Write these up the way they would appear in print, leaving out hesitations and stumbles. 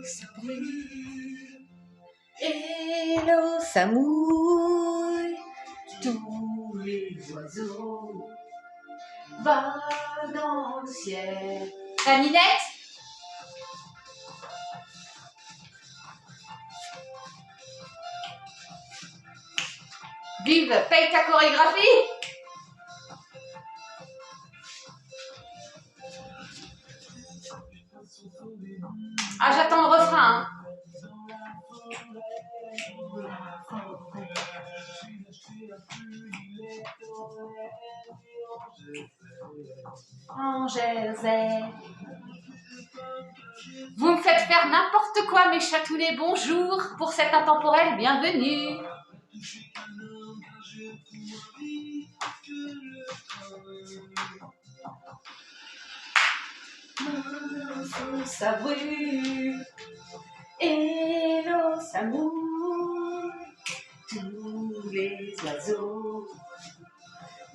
Ça brûle et l'eau ça mouille, tous les oiseaux volent dans le ciel. La Ninette? Vive, paye ta chorégraphie. Ah, j'attends le refrain. Hein. Angers. Vous me faites faire n'importe quoi, mes chatounets. Bonjour pour cet intemporel. Bienvenue. Ça brûle et l'eau ça mouille, tous les oiseaux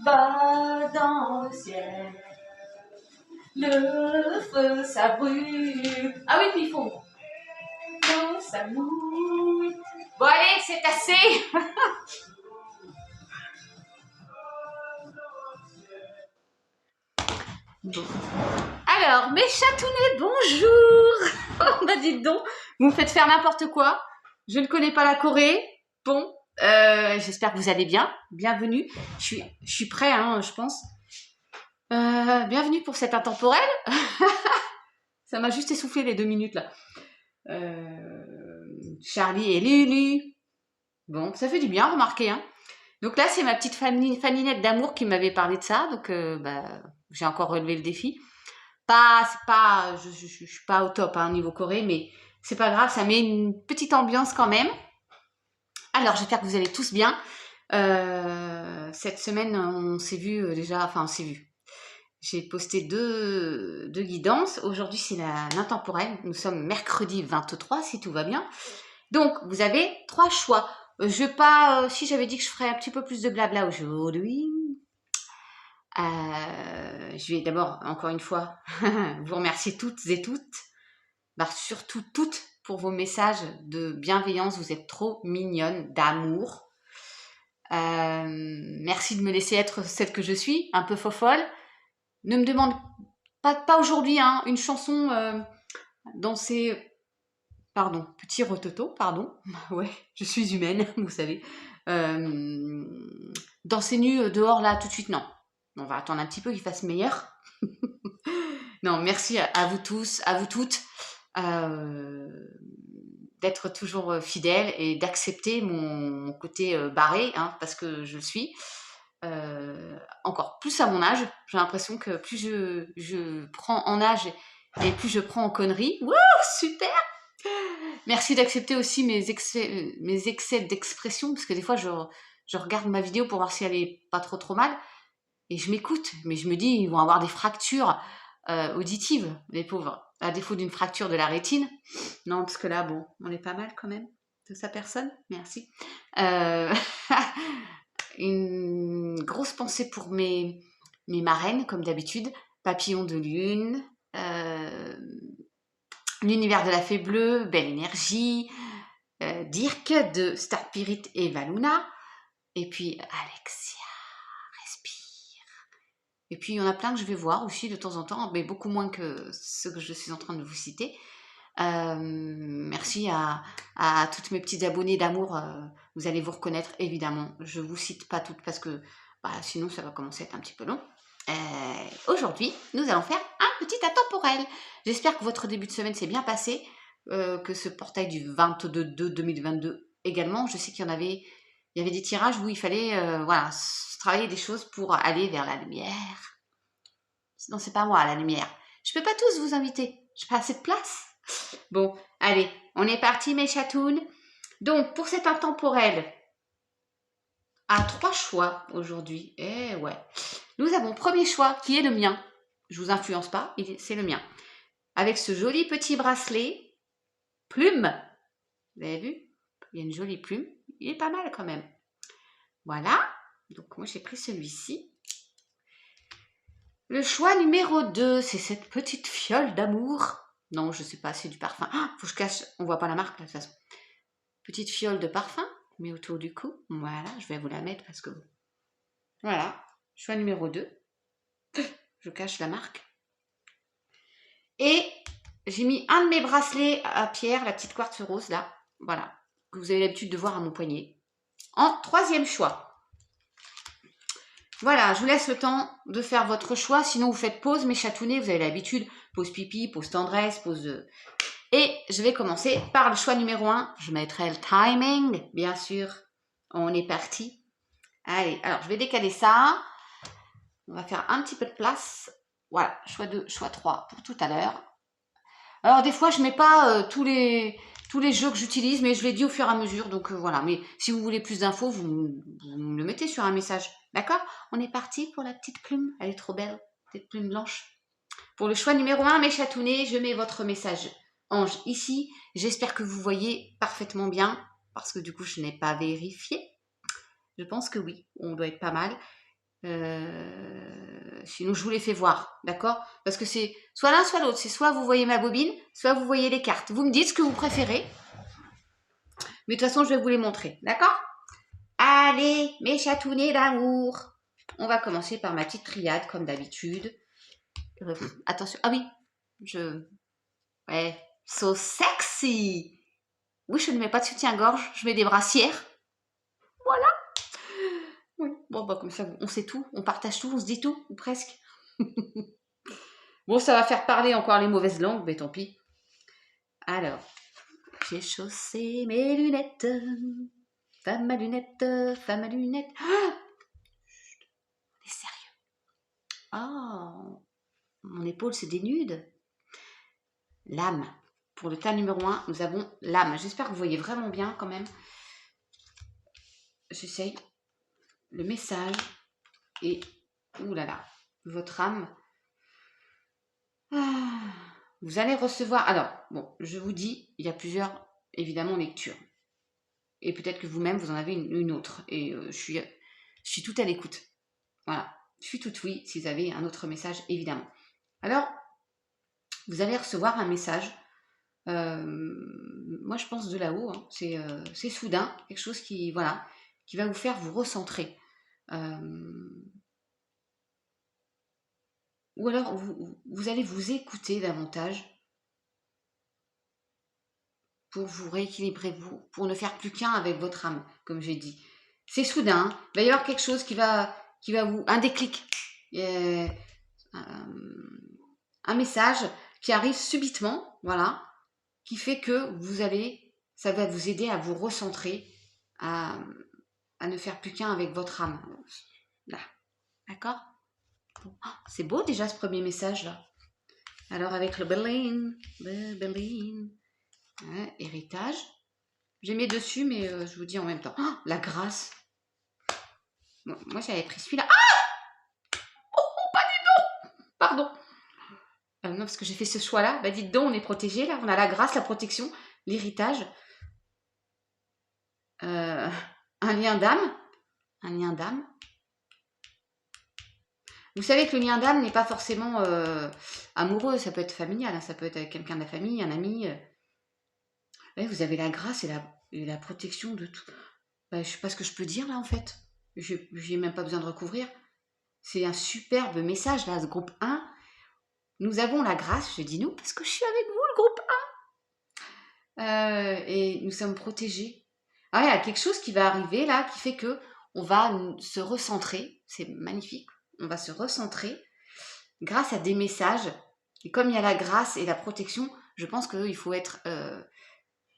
volent dans le ciel, le feu ça brûle. Ah oui, puis il faut l'eau ça mouille. Bon allez, c'est assez. Bon. Alors, mes chatounets, bonjour. Oh, bah dites donc, vous me faites faire n'importe quoi. Je ne connais pas la Corée. Bon, j'espère que vous allez bien. Bienvenue. Je suis prêt, hein, je pense. Bienvenue pour cet intemporel. Ça m'a juste essoufflé les 2 minutes là. Charlie et Lulu. Bon, ça fait du bien, remarquez. Hein. Donc là, c'est ma petite Faninette d'amour qui m'avait parlé de ça. Donc, j'ai encore relevé le défi. Je suis pas au top hein, niveau Corée, mais c'est pas grave, ça met une petite ambiance quand même. Alors, j'espère que vous allez tous bien. Cette semaine, on s'est vu déjà, enfin, on s'est vu. J'ai posté deux guidances. Aujourd'hui, c'est l'intemporel. Nous sommes mercredi 23, si tout va bien. Donc, vous avez 3 choix. Si j'avais dit que je ferais un petit peu plus de blabla aujourd'hui, je vais d'abord, encore une fois, vous remercier toutes et toutes, surtout toutes, pour vos messages de bienveillance. Vous êtes trop mignonnes, d'amour. Merci de me laisser être celle que je suis, un peu fofolle. Ne me demande pas aujourd'hui hein, une chanson danser. Pardon, petit rototo, pardon. Ouais, je suis humaine, vous savez. Danser nu dehors là tout de suite, non. On va attendre un petit peu qu'il fasse meilleur. Non, merci à vous tous, à vous toutes, d'être toujours fidèles et d'accepter mon côté barré, hein, parce que je le suis. Encore plus à mon âge, j'ai l'impression que plus je prends en âge et plus je prends en conneries. Wouh, super! Merci d'accepter aussi mes excès d'expression, parce que des fois je regarde ma vidéo pour voir si elle est pas trop mal. Et je m'écoute, mais je me dis, ils vont avoir des fractures auditives, les pauvres, à défaut d'une fracture de la rétine. Non, parce que là, bon, on est pas mal quand même de sa personne. Merci. Une grosse pensée pour mes marraines, comme d'habitude. Papillon de lune, l'univers de la fée bleue, belle énergie, Dirk de Star Spirit et Valuna, et puis Alexia. Et puis, il y en a plein que je vais voir aussi de temps en temps, mais beaucoup moins que ceux que je suis en train de vous citer. Merci à toutes mes petites abonnées d'amour. Vous allez vous reconnaître, évidemment. Je ne vous cite pas toutes parce que sinon, ça va commencer à être un petit peu long. Aujourd'hui, nous allons faire un petit intemporel. J'espère que votre début de semaine s'est bien passé, que ce portail du 22-2022 également. Je sais qu'il y avait des tirages où il fallait travailler des choses pour aller vers la lumière. Non, c'est pas moi, la lumière. Je peux pas tous vous inviter. J'ai pas assez de place. Bon, allez, on est parti, mes chatounes. Donc, pour cet intemporel, à 3 choix aujourd'hui. Ouais. Nous avons premier choix qui est le mien. Je vous influence pas, c'est le mien. Avec ce joli petit bracelet, plume. Vous avez vu? Il y a une jolie plume. Il est pas mal quand même. Voilà. Donc, moi, j'ai pris celui-ci. Le choix numéro 2, c'est cette petite fiole d'amour. Non, je sais pas, c'est du parfum. Ah, faut que je cache, on voit pas la marque là, de toute façon. Petite fiole de parfum, mais autour du cou. Voilà, je vais vous la mettre parce que... Voilà, choix numéro 2. Je cache la marque. Et j'ai mis un de mes bracelets à pierre, la petite quartz rose là. Voilà, que vous avez l'habitude de voir à mon poignet. En troisième choix. Voilà, je vous laisse le temps de faire votre choix. Sinon, vous faites pause, mes chatounets. Vous avez l'habitude. Pause pipi, pause tendresse, pause... Et je vais commencer par le choix numéro 1. Je mettrai le timing, bien sûr. On est parti. Allez, alors je vais décaler ça. On va faire un petit peu de place. Voilà, choix 2, choix 3 pour tout à l'heure. Alors des fois, je ne mets pas tous les jeux que j'utilise, mais je l'ai dit au fur et à mesure. Donc voilà, mais si vous voulez plus d'infos, vous me le mettez sur un message. D'accord? On est parti pour la petite plume. Elle est trop belle, cette plume blanche. Pour le choix numéro 1, mes chatounets, je mets votre message ange ici. J'espère que vous voyez parfaitement bien, parce que du coup, je n'ai pas vérifié. Je pense que oui, on doit être pas mal. Sinon, je vous les fais voir, d'accord? Parce que c'est soit l'un, soit l'autre. C'est soit vous voyez ma bobine, soit vous voyez les cartes. Vous me dites ce que vous préférez. Mais de toute façon, je vais vous les montrer, d'accord? Allez, mes chatounets d'amour. On va commencer par ma petite triade, comme d'habitude. Attention, ah oui, ouais, so sexy. Oui, je ne mets pas de soutien-gorge, je mets des brassières. Voilà. Oui. Bon, bah comme ça, on sait tout, on partage tout, on se dit tout, ou presque. Bon, ça va faire parler encore les mauvaises langues, mais tant pis. Alors, j'ai chaussé mes lunettes. Femme à lunettes, femme à lunettes. Ah, t'es sérieux? Oh, mon épaule se dénude. L'âme. Pour le tas numéro 1, nous avons l'âme. J'espère que vous voyez vraiment bien quand même. J'essaye le message et oulala, votre âme. Ah, vous allez recevoir. Alors, bon, je vous dis, il y a plusieurs, évidemment, lectures. Et peut-être que vous-même, vous en avez une autre. Et je suis tout à l'écoute. Voilà, je suis toute oui si vous avez un autre message, évidemment. Alors, vous allez recevoir un message. Moi, je pense de là-haut. Hein, c'est soudain, quelque chose qui, voilà, qui va vous faire vous recentrer. Ou alors, vous allez vous écouter davantage pour vous rééquilibrer, pour ne faire plus qu'un avec votre âme, comme j'ai dit. C'est soudain, il va y avoir quelque chose qui va vous... Un déclic, un message qui arrive subitement, voilà, qui fait que ça va vous aider à vous recentrer, à ne faire plus qu'un avec votre âme. Là, d'accord? C'est beau déjà ce premier message là. Alors avec le Berlin, héritage. J'ai mis dessus, mais je vous dis en même temps. Oh, la grâce. Bon, moi j'avais pris celui-là. Ah, oh, pas du tout. Pardon. Non, parce que j'ai fait ce choix-là. Bah dites donc, on est protégé là. On a la grâce, la protection, l'héritage. Un lien d'âme. Un lien d'âme. Vous savez que le lien d'âme n'est pas forcément amoureux, ça peut être familial, hein, ça peut être avec quelqu'un de la famille, un ami. Ouais, vous avez la grâce et la protection de tout. Bah, je sais pas ce que je peux dire là en fait. J'ai même pas besoin de recouvrir. C'est un superbe message là, ce groupe 1. Nous avons la grâce, je dis nous, parce que je suis avec vous, le groupe 1. Et nous sommes protégés. Ah, il y a quelque chose qui va arriver là, qui fait que on va se recentrer. C'est magnifique. On va se recentrer grâce à des messages. Et comme il y a la grâce et la protection, je pense qu'il faut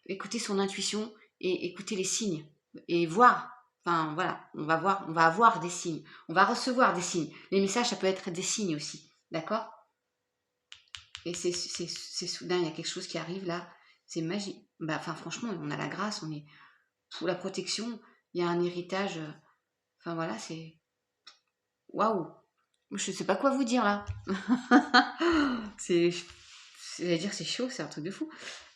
écouter son intuition et écouter les signes et voir. Enfin voilà, on va avoir des signes, on va recevoir des signes. Les messages, ça peut être des signes aussi, d'accord? Et c'est soudain, il y a quelque chose qui arrive là, c'est magique. Bah, enfin franchement, on a la grâce, on est sous la protection, il y a un héritage. Enfin voilà, c'est waouh. Je sais pas quoi vous dire là. J'allais dire c'est chaud, c'est un truc de fou.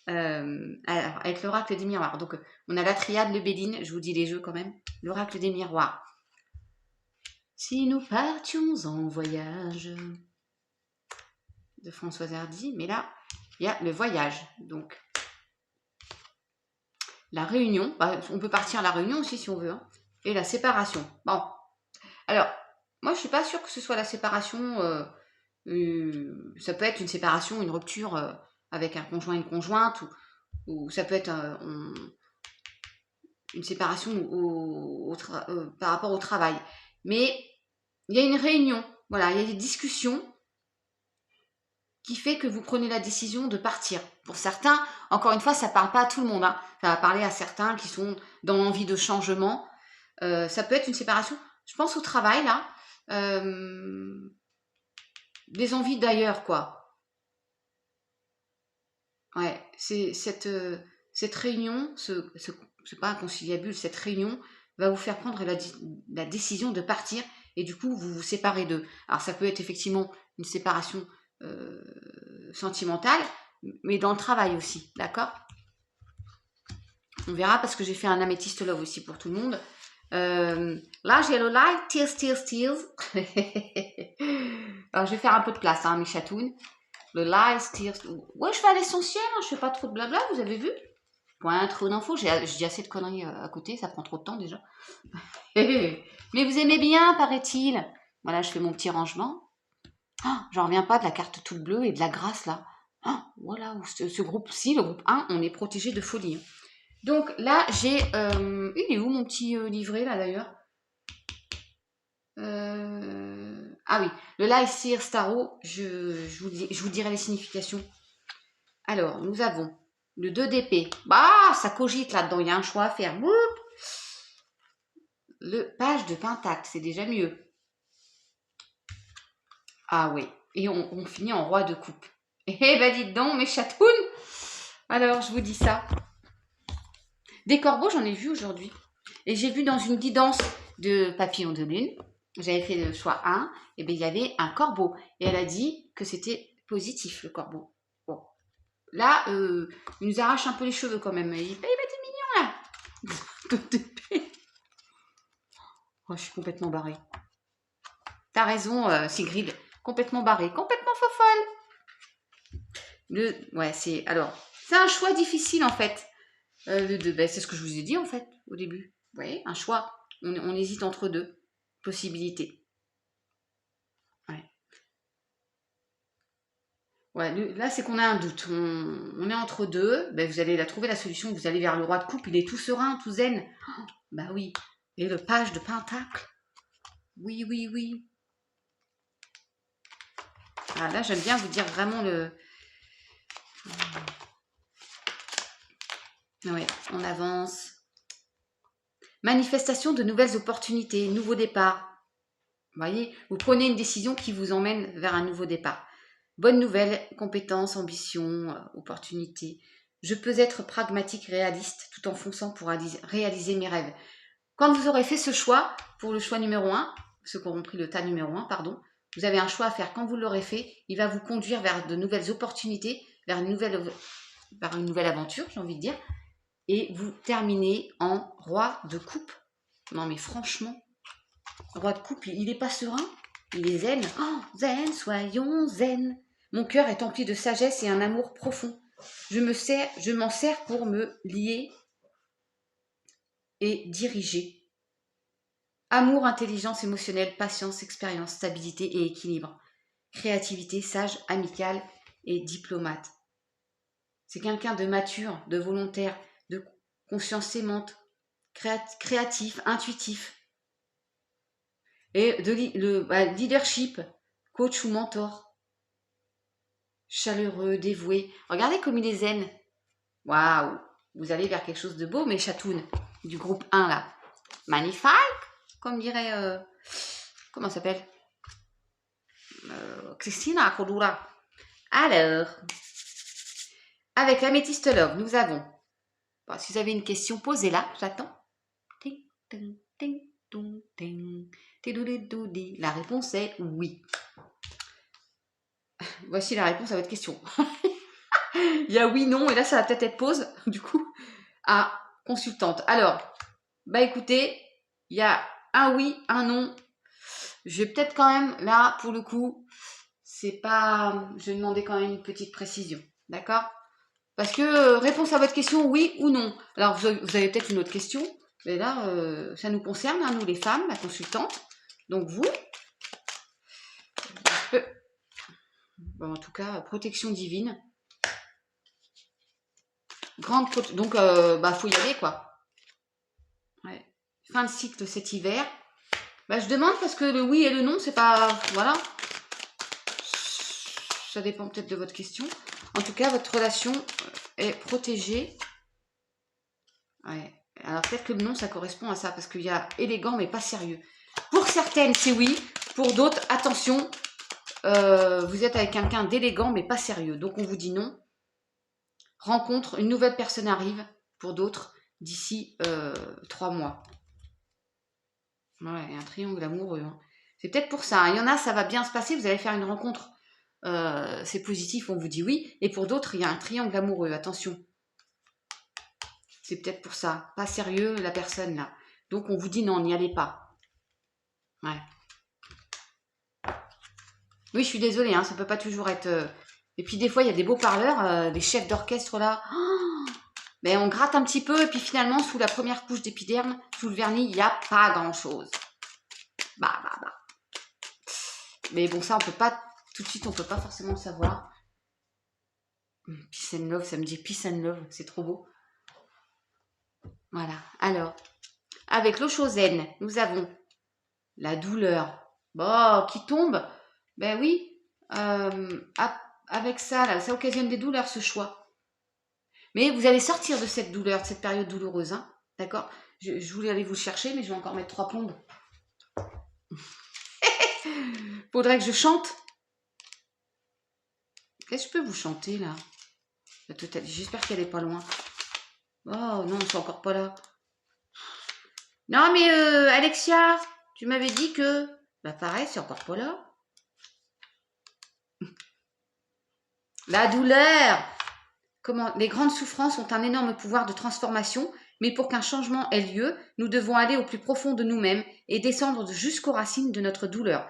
Alors, avec l'oracle des miroirs. Donc, on a la triade, le Béline, je vous dis les jeux quand même. L'oracle des miroirs. Si nous partions en voyage de Françoise Hardy, mais là, il y a le voyage. Donc, la réunion, bah, on peut partir à la réunion aussi si on veut, hein, et la séparation. Bon, alors, moi je suis pas sûre que ce soit la séparation, ça peut être une séparation, une rupture avec un conjoint, une conjointe, ou ça peut être une séparation par rapport au travail. Mais il y a une réunion, voilà, il y a des discussions qui fait que vous prenez la décision de partir. Pour certains, encore une fois, ça ne parle pas à tout le monde, hein. Ça va parler à certains qui sont dans l'envie de changement. Ça peut être une séparation, je pense au travail, là, des envies d'ailleurs, quoi. Ouais, c'est cette réunion, c'est pas un conciliabule, cette réunion va vous faire prendre la décision de partir et du coup, vous vous séparez d'eux. Alors, ça peut être effectivement une séparation sentimentale, mais dans le travail aussi, d'accord? On verra parce que j'ai fait un améthyste love aussi pour tout le monde. Là, j'ai le light, tears. Alors, je vais faire un peu de place, hein, mes chatounes. Le light, tears. Ouais, je fais à l'essentiel, hein, je fais pas trop de blabla, vous avez vu? Point trop d'infos, j'ai dis assez de conneries à côté, ça prend trop de temps déjà. Mais vous aimez bien, paraît-il. Voilà, je fais mon petit rangement. Oh, j'en reviens pas de la carte toute bleue et de la grâce là. Oh, voilà, ce groupe-ci, le groupe 1, on est protégé de folie. Donc là, j'ai... il est où mon petit livret là d'ailleurs? Ah oui, le Life Seer Starro, je vous dirai les significations. Alors, nous avons le 2 d'épée. Bah, ça cogite là-dedans, il y a un choix à faire. Le page de pentacle, c'est déjà mieux. Ah oui, et on finit en roi de coupe. Eh ben dites donc, mes chatounes. Alors, je vous dis ça. Des corbeaux, j'en ai vu aujourd'hui. Et j'ai vu dans une guidance de Papillon de Lune, j'avais fait le choix 1, et bien il y avait un corbeau. Et elle a dit que c'était positif, le corbeau. Bon. Là, il nous arrache un peu les cheveux quand même. Il est mignon, là. Oh, je suis complètement barrée. T'as raison, Sigrid. Complètement barrée. Complètement fofolle. Ouais, c'est... Alors, c'est un choix difficile, en fait. Ben, c'est ce que je vous ai dit, en fait, au début. Vous voyez, un choix. On hésite entre deux possibilités. Ouais. Ouais, là, c'est qu'on a un doute. On est entre deux. Ben, vous allez la trouver, la solution. Vous allez vers le roi de coupe. Il est tout serein, tout zen. Oh, bah oui. Et le page de pentacle. Oui, oui, oui. Ah, là, j'aime bien vous dire vraiment le... Ouais, on avance. Manifestation de nouvelles opportunités, nouveau départ. Vous voyez, vous prenez une décision qui vous emmène vers un nouveau départ. Bonne nouvelle, compétences, ambition, opportunité. Je peux être pragmatique, réaliste, tout en fonçant pour réaliser mes rêves. Quand vous aurez fait ce choix, pour le choix numéro 1, ceux qui auront pris le tas numéro 1, pardon, vous avez un choix à faire. Quand vous l'aurez fait, il va vous conduire vers de nouvelles opportunités, vers une nouvelle aventure, j'ai envie de dire. Et vous terminez en roi de coupe. Non mais franchement, roi de coupe, il n'est pas serein, il est zen. Oh, zen, soyons zen. Mon cœur est empli de sagesse et un amour profond. Je m'en sers pour me lier et diriger. Amour, intelligence émotionnelle, patience, expérience, stabilité et équilibre. Créativité, sage, amicale et diplomate. C'est quelqu'un de mature, de volontaire, de conscience aimante, créatif, intuitif. Et le leadership, coach ou mentor. Chaleureux, dévoué. Regardez comme il est zen. Waouh! Vous allez vers quelque chose de beau, mes chatounes. Du groupe 1, là. Magnifique, comme dirait... comment ça s'appelle? Christina Cordula. Alors, avec l'améthyste love, nous avons... Bon, si vous avez une question, posez-la. J'attends. Ting, ting, ting, ting, ting. La réponse est oui. Voici la réponse à votre question. Il y a oui, non, et là, ça va peut-être être pause, du coup, à consultante. Alors, bah écoutez, il y a un oui, un non. Je vais peut-être quand même, là, pour le coup, c'est pas... Je vais demander quand même une petite précision, d'accord? Parce que réponse à votre question, oui ou non. Alors, vous avez peut-être une autre question, mais là, ça nous concerne, hein, nous les femmes, la consultante. Donc vous, bon, en tout cas, protection divine. Donc, faut y aller, quoi. Ouais. Fin de cycle cet hiver. Je demande parce que le oui et le non, c'est pas... Voilà. Ça dépend peut-être de votre question. En tout cas, votre relation est protégée. Ouais. Alors peut-être que le non, ça correspond à ça, parce qu'il y a élégant mais pas sérieux. Pour certaines, c'est oui. Pour d'autres, attention, vous êtes avec quelqu'un d'élégant mais pas sérieux. Donc on vous dit non. Rencontre, une nouvelle personne arrive. Pour d'autres, d'ici 3 mois. Ouais, un triangle amoureux. Hein. C'est peut-être pour ça. Il y en a, ça va bien se passer. Vous allez faire une rencontre. C'est positif, on vous dit oui. Et pour d'autres, il y a un triangle amoureux. Attention. C'est peut-être pour ça. Pas sérieux, la personne, là. Donc, on vous dit non, n'y allez pas. Ouais. Oui, je suis désolée, hein, ça peut pas toujours être... Et puis, des fois, il y a des beaux parleurs, des chefs d'orchestre, là. Oh, mais on gratte un petit peu, et puis finalement, sous la première couche d'épiderme, sous le vernis, il n'y a pas grand-chose. Bah. Mais bon, ça, on peut pas... Tout de suite, on peut pas forcément le savoir. Peace and love, ça me dit peace and love, c'est trop beau. Voilà. Alors, avec l'eau zen, nous avons la douleur. Bon, qui tombe. Ben oui. Avec ça, là, ça occasionne des douleurs, ce choix. Mais vous allez sortir de cette douleur, de cette période douloureuse. Hein, d'accord, je voulais aller vous chercher, mais je vais encore mettre 3 plombes. Faudrait que je chante. Qu'est-ce que je peux vous chanter, là? J'espère qu'elle est pas loin. Oh non, c'est encore pas là. Non, mais Alexia, tu m'avais dit que... Bah pareil, c'est encore pas là. La douleur. Comment? Les grandes souffrances ont un énorme pouvoir de transformation, mais pour qu'un changement ait lieu, nous devons aller au plus profond de nous-mêmes et descendre jusqu'aux racines de notre douleur.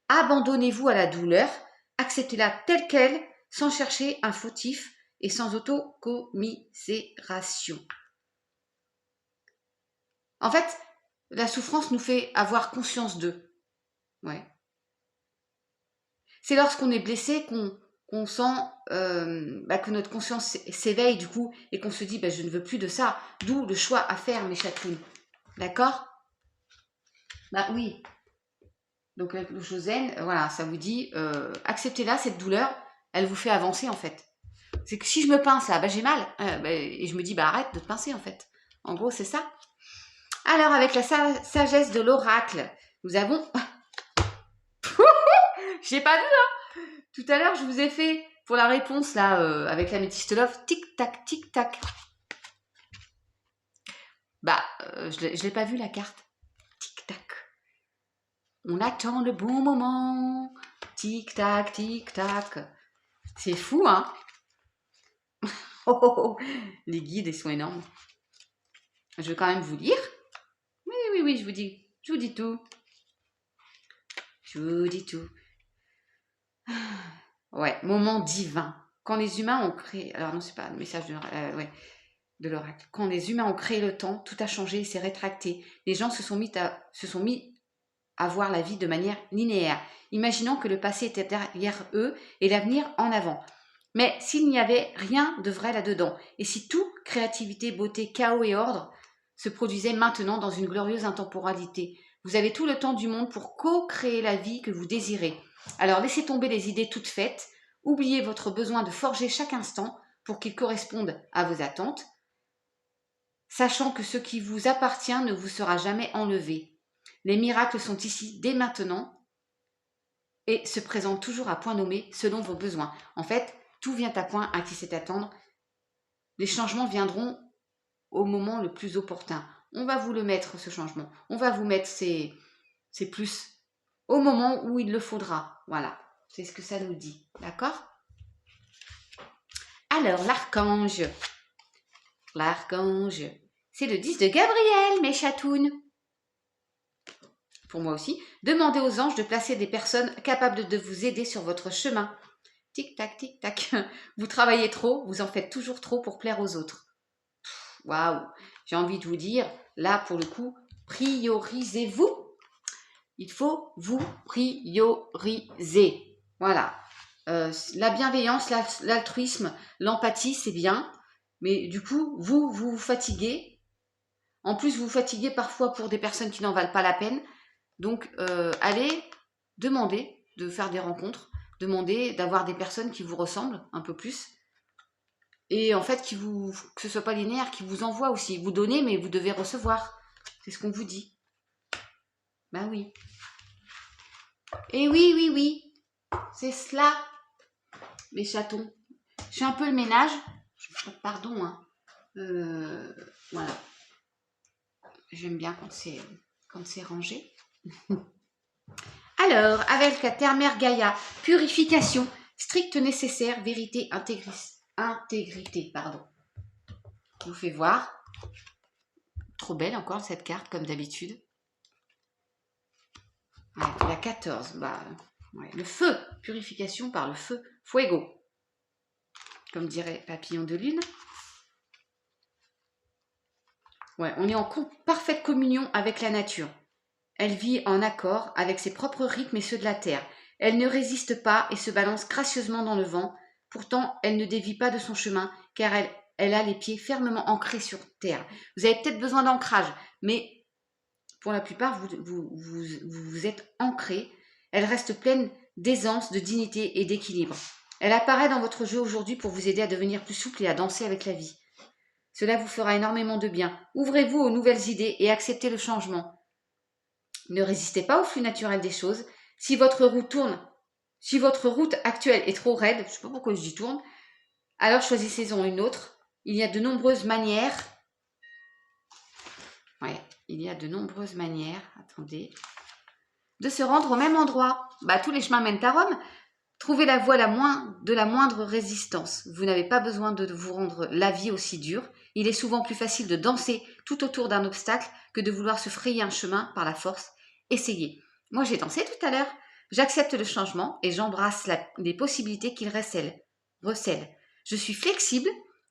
Abandonnez-vous à la douleur, acceptez-la telle qu'elle, sans chercher un fautif et sans autocommisération. En fait, la souffrance nous fait avoir conscience d'eux. Ouais. C'est lorsqu'on est blessé qu'on sent que notre conscience s'éveille du coup et qu'on se dit je ne veux plus de ça. D'où le choix à faire, mes chatounes. D'accord? Oui. Donc le chosen, voilà, ça vous dit acceptez-la, cette douleur, elle vous fait avancer en fait. C'est que si je me pince là, j'ai mal. Et je me dis arrête de te pincer en fait. En gros, c'est ça. Alors, avec la sagesse de l'oracle, nous avons... J'ai pas vu, hein. Tout à l'heure, je vous ai fait, pour la réponse, là, avec la métiste love, tic-tac, tic-tac. Je l'ai pas vu, la carte. Tic-tac. On attend le bon moment. Tic-tac, tic-tac. C'est fou, hein. Les guides, ils sont énormes. Je vais quand même vous lire. Oui, je vous dis tout. Je vous dis tout. Ouais, moment divin. Quand les humains ont créé... Alors non, c'est pas le message de l'oracle. Quand les humains ont créé le temps, tout a changé et s'est rétracté. Les gens se sont mis à voir la vie de manière linéaire, imaginant que le passé était derrière eux et l'avenir en avant. Mais s'il n'y avait rien de vrai là-dedans, et si tout, créativité, beauté, chaos et ordre, se produisait maintenant dans une glorieuse intemporalité, vous avez tout le temps du monde pour co-créer la vie que vous désirez. Alors laissez tomber les idées toutes faites, oubliez votre besoin de forger chaque instant pour qu'il corresponde à vos attentes, sachant que ce qui vous appartient ne vous sera jamais enlevé. Les miracles sont ici dès maintenant et se présentent toujours à point nommé selon vos besoins. En fait, tout vient à point à qui sait attendre. Les changements viendront au moment le plus opportun. On va vous le mettre, ce changement. On va vous mettre ces plus au moment où il le faudra. Voilà, c'est ce que ça nous dit. D'accord? Alors, l'archange. L'archange, c'est le 10 de Gabriel, mes chatounes. pour moi aussi. Demandez aux anges de placer des personnes capables de vous aider sur votre chemin. Tic-tac, tic-tac. Vous travaillez trop, vous en faites toujours trop pour plaire aux autres. Waouh, j'ai envie de vous dire, là pour le coup, priorisez-vous. Il faut vous prioriser. Voilà. La bienveillance, l'altruisme, l'empathie, c'est bien. Mais du coup, vous vous fatiguez. En plus, vous vous fatiguez parfois pour des personnes qui n'en valent pas la peine. Donc, allez demander de faire des rencontres. Demandez d'avoir des personnes qui vous ressemblent un peu plus. Et en fait, que ce soit pas linéaire, qui vous envoie aussi. Vous donnez, mais vous devez recevoir. C'est ce qu'on vous dit. Ben oui. Et oui, oui, oui. C'est cela, mes chatons. Je fais un peu le ménage. Pardon, hein. Voilà. J'aime bien quand c'est rangé. Alors, avec la terre-mère Gaïa, purification, stricte nécessaire, vérité, intégrité, pardon. Je vous fais voir. Trop belle encore cette carte, comme d'habitude. La 14, bah, ouais. Le feu, purification par le feu, fuego, comme dirait Papillon de Lune. Ouais, on est en parfaite communion avec la nature. Elle vit en accord avec ses propres rythmes et ceux de la terre. Elle ne résiste pas et se balance gracieusement dans le vent. Pourtant, elle ne dévie pas de son chemin car elle a les pieds fermement ancrés sur terre. Vous avez peut-être besoin d'ancrage, mais pour la plupart, vous êtes ancrés. Elle reste pleine d'aisance, de dignité et d'équilibre. Elle apparaît dans votre jeu aujourd'hui pour vous aider à devenir plus souple et à danser avec la vie. Cela vous fera énormément de bien. Ouvrez-vous aux nouvelles idées et acceptez le changement. Ne résistez pas au flux naturel des choses. Si votre route actuelle est trop raide, je ne sais pas pourquoi je dis tourne, alors choisissez-en une autre. Il y a de nombreuses manières. Attendez. De se rendre au même endroit. Bah, tous les chemins mènent à Rome. Trouvez la voie de la moindre résistance. Vous n'avez pas besoin de vous rendre la vie aussi dure. Il est souvent plus facile de danser tout autour d'un obstacle que de vouloir se frayer un chemin par la force. Essayez. Moi, j'ai dansé tout à l'heure. J'accepte le changement et j'embrasse les possibilités qu'il recèle. Je suis flexible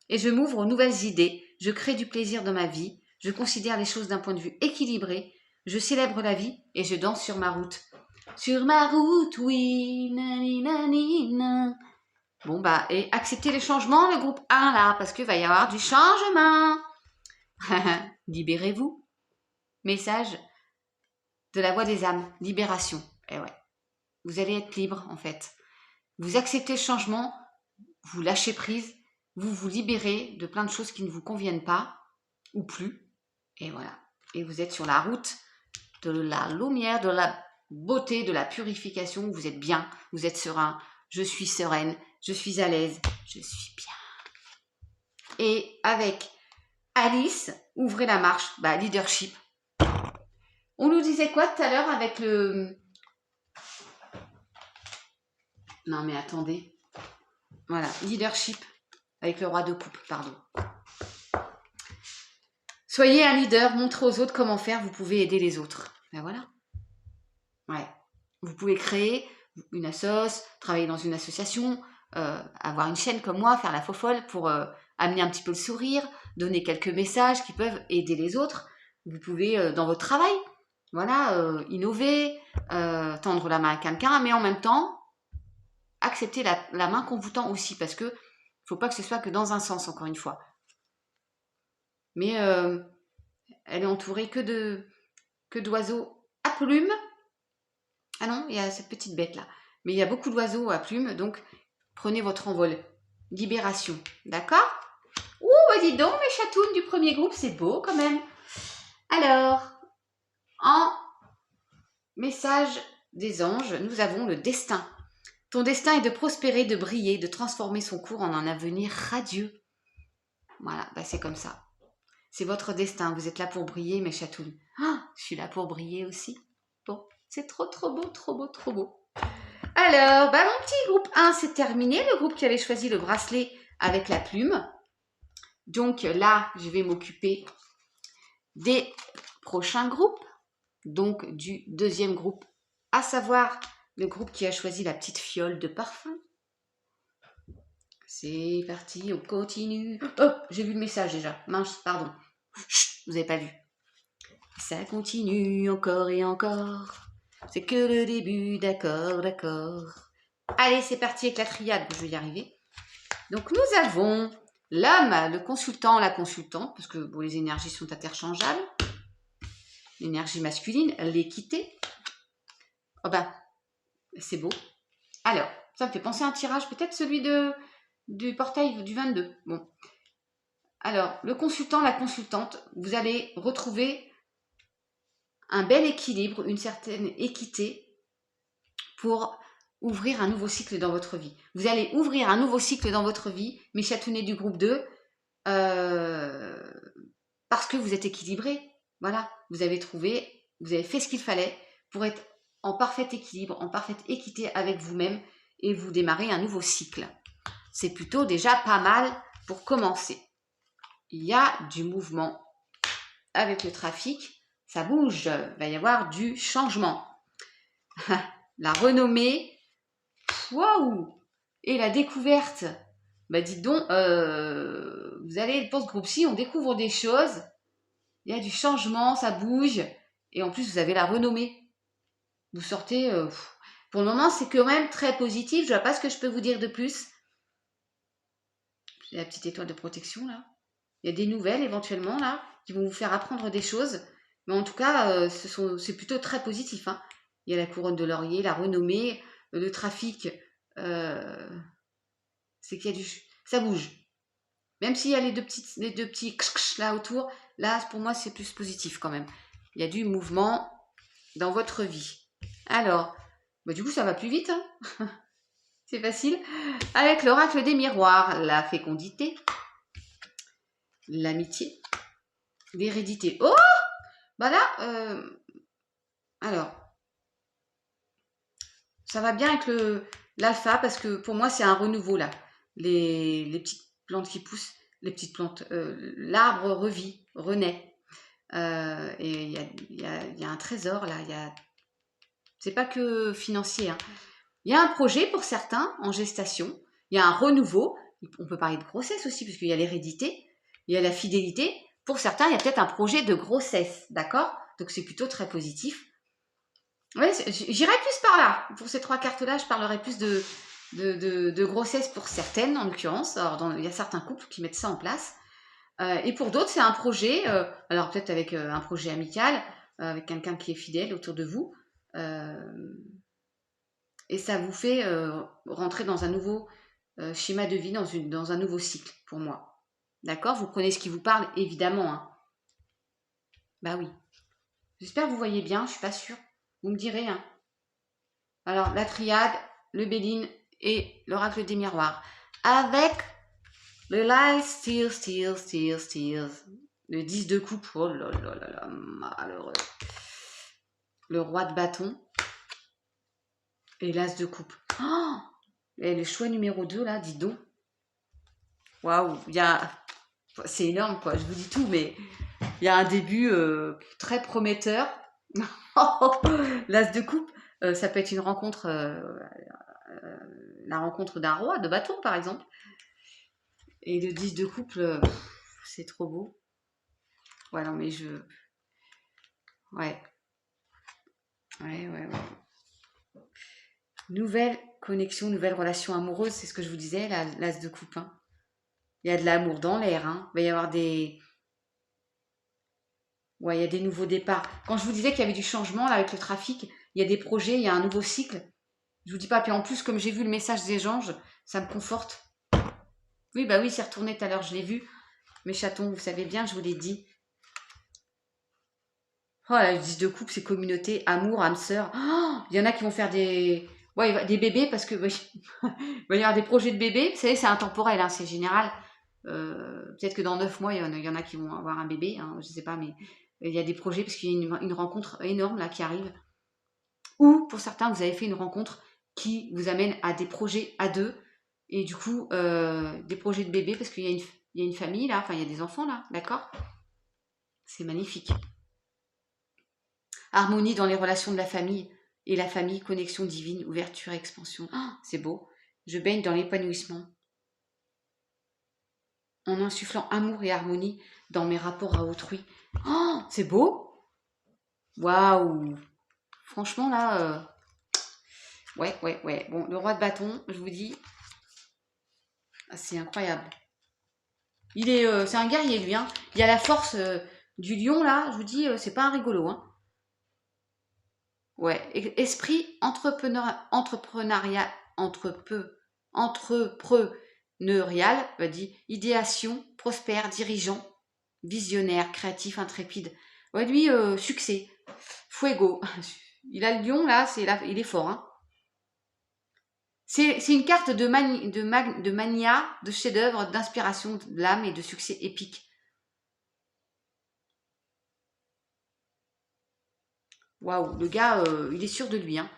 et je m'ouvre aux nouvelles idées. Je crée du plaisir dans ma vie. Je considère les choses d'un point de vue équilibré. Je célèbre la vie et je danse sur ma route. Sur ma route, oui, nanina. Bon, bah, et acceptez les changements, le groupe 1, là, parce qu'il va y avoir du changement. Libérez-vous. Message de la voix des âmes. Libération. Eh ouais. Vous allez être libre, en fait. Vous acceptez le changement, vous lâchez prise, vous vous libérez de plein de choses qui ne vous conviennent pas, ou plus. Et voilà. Et vous êtes sur la route de la lumière, de la beauté, de la purification. Vous êtes bien, vous êtes serein. Je suis sereine, je suis à l'aise, je suis bien. Et avec Alice, ouvrez la marche, bah, leadership. On nous disait quoi tout à l'heure avec le... Non mais attendez. Voilà, leadership avec le roi de coupe, pardon. Soyez un leader, montrez aux autres comment faire, vous pouvez aider les autres. Ben voilà. Ouais. Vous pouvez créer une assoce, travailler dans une association, avoir une chaîne comme moi, faire la fofolle pour amener un petit peu le sourire, donner quelques messages qui peuvent aider les autres. Vous pouvez, dans votre travail, voilà, innover, tendre la main à quelqu'un, mais en même temps, accepter la main qu'on vous tend aussi, parce que faut pas que ce soit que dans un sens, encore une fois. Mais elle est entourée que d'oiseaux à plumes. Ah non, il y a cette petite bête là. Mais il y a beaucoup d'oiseaux à plumes, donc prenez votre envol. Libération, d'accord? Ouh, bah dis donc, mes chatounes du premier groupe, c'est beau quand même. Alors, en message des anges, nous avons le destin. Ton destin est de prospérer, de briller, de transformer son cours en un avenir radieux. Voilà, bah c'est comme ça. C'est votre destin, vous êtes là pour briller, mes chatounes. Ah, je suis là pour briller aussi. Bon, c'est trop beau, trop beau, trop beau. Alors, bah mon petit groupe 1, c'est terminé. Le groupe qui avait choisi le bracelet avec la plume. Donc là, je vais m'occuper des prochains groupes. donc du deuxième groupe, à savoir le groupe qui a choisi la petite fiole de parfum. C'est parti, on continue. Oh, j'ai vu le message déjà. Mince, pardon. Chut, vous n'avez pas vu. Ça continue encore et encore. C'est que le début, d'accord, d'accord. Allez, c'est parti avec la triade. Je vais y arriver. Donc, nous avons l'homme, le consultant, la consultante, parce que bon, les énergies sont interchangeables. L'énergie masculine, l'équité. Oh ben, c'est beau. Alors, ça me fait penser à un tirage, peut-être celui du portail du 22. Bon. Alors, le consultant, la consultante, vous allez retrouver un bel équilibre, une certaine équité pour ouvrir un nouveau cycle dans votre vie. Vous allez ouvrir un nouveau cycle dans votre vie, mes chatonnés du groupe 2, parce que vous êtes équilibré. Voilà, vous avez trouvé, vous avez fait ce qu'il fallait pour être en parfait équilibre, en parfaite équité avec vous-même et vous démarrez un nouveau cycle. C'est plutôt déjà pas mal pour commencer. Il y a du mouvement avec le trafic, ça bouge, il va y avoir du changement. La renommée, waouh, et la découverte. Bah dites donc, vous allez pour ce groupe-ci, on découvre des choses, il y a du changement, ça bouge, et en plus vous avez la renommée. Vous sortez, pour le moment c'est quand même très positif, je ne vois pas ce que je peux vous dire de plus. La petite étoile de protection là. Il y a des nouvelles éventuellement là, qui vont vous faire apprendre des choses, mais en tout cas c'est plutôt très positif. Hein. Il y a la couronne de laurier, la renommée, le trafic, c'est qu'il y a ça bouge. Même s'il y a les deux petits là autour, là pour moi c'est plus positif quand même. Il y a du mouvement dans votre vie. Alors, bah, du coup ça va plus vite, hein. C'est facile. Avec l'oracle des miroirs, la fécondité, l'amitié, l'hérédité. Oh, bah là, alors, ça va bien avec l'alpha parce que pour moi c'est un renouveau là. Les petites plantes qui poussent, les petites plantes, l'arbre revit, renaît. Et il y a un trésor là. C'est pas que financier. Hein. Il y a un projet pour certains en gestation. Il y a un renouveau. On peut parler de grossesse aussi parce qu'il y a l'hérédité. Il y a la fidélité. Pour certains, il y a peut-être un projet de grossesse, d'accord? Donc c'est plutôt très positif. Ouais, j'irai plus par là. Pour ces trois cartes-là, je parlerai plus de grossesse pour certaines, en l'occurrence. Alors, il y a certains couples qui mettent ça en place. Et pour d'autres, c'est un projet, alors peut-être avec un projet amical, avec quelqu'un qui est fidèle autour de vous. Et ça vous fait rentrer dans un nouveau schéma de vie, dans un nouveau cycle, pour moi. D'accord? Vous prenez ce qui vous parle, évidemment. Hein. Bah oui. J'espère que vous voyez bien, je suis pas sûre. Vous me direz. Hein. Alors, la triade, le Béline et l'oracle des miroirs. Avec le light, steals. Le 10 de coupe. Oh là là là là, malheureux. Le roi de bâton. Et l'as de coupe. Oh, et le choix numéro 2, là, dis donc. Waouh, c'est énorme, quoi. Je vous dis tout, mais il y a un début très prometteur. L'as de coupe, ça peut être une rencontre, la rencontre d'un roi de bâton, par exemple. Et le 10 de couple, c'est trop beau. Ouais, non, mais Ouais. Nouvelle connexion, nouvelle relation amoureuse, c'est ce que je vous disais, l'as de coupe. Hein. Il y a de l'amour dans l'air. Hein. Il va y avoir il y a des nouveaux départs. Quand je vous disais qu'il y avait du changement là, avec le trafic, il y a des projets, il y a un nouveau cycle. Je vous dis pas, puis en plus, comme j'ai vu le message des anges, ça me conforte. Oui, bah oui, c'est retourné tout à l'heure, je l'ai vu. Mes chatons, vous savez bien, je vous l'ai dit. Oh, là, le 10 de couple, c'est communauté, amour, âme sœur. Oh, il y en a qui vont faire des bébés parce que il va y avoir des projets de bébés. Vous savez, c'est intemporel, hein, c'est général. Peut-être que dans 9 mois, il y en a qui vont avoir un bébé, hein, je ne sais pas, mais il y a des projets parce qu'il y a une rencontre énorme là qui arrive. Ou pour certains, vous avez fait une rencontre qui vous amène à des projets à deux et du coup, des projets de bébé parce qu'il y a une famille là, enfin il y a des enfants là, d'accord? C'est magnifique. harmonie dans les relations de la famille et la famille, connexion divine, ouverture, expansion. Oh, c'est beau. Je baigne dans l'épanouissement en insufflant amour et harmonie dans mes rapports à autrui. Oh, c'est beau. Waouh. Franchement, là, ouais. Bon, le roi de bâton, je vous dis, c'est incroyable. C'est un guerrier, lui. Hein. Il y a la force du lion, là. Je vous dis, c'est pas un rigolo. Hein. Ouais. Esprit entrepreneurial, entrepreneurial, dit idéation, prospère, dirigeant, visionnaire, créatif, intrépide. Ouais, lui, succès. Fuego. Il a le lion, là, il est fort. Hein. C'est une carte de mania, de chef-d'œuvre, d'inspiration de l'âme et de succès épique. Waouh, le gars, il est sûr de lui. Hein.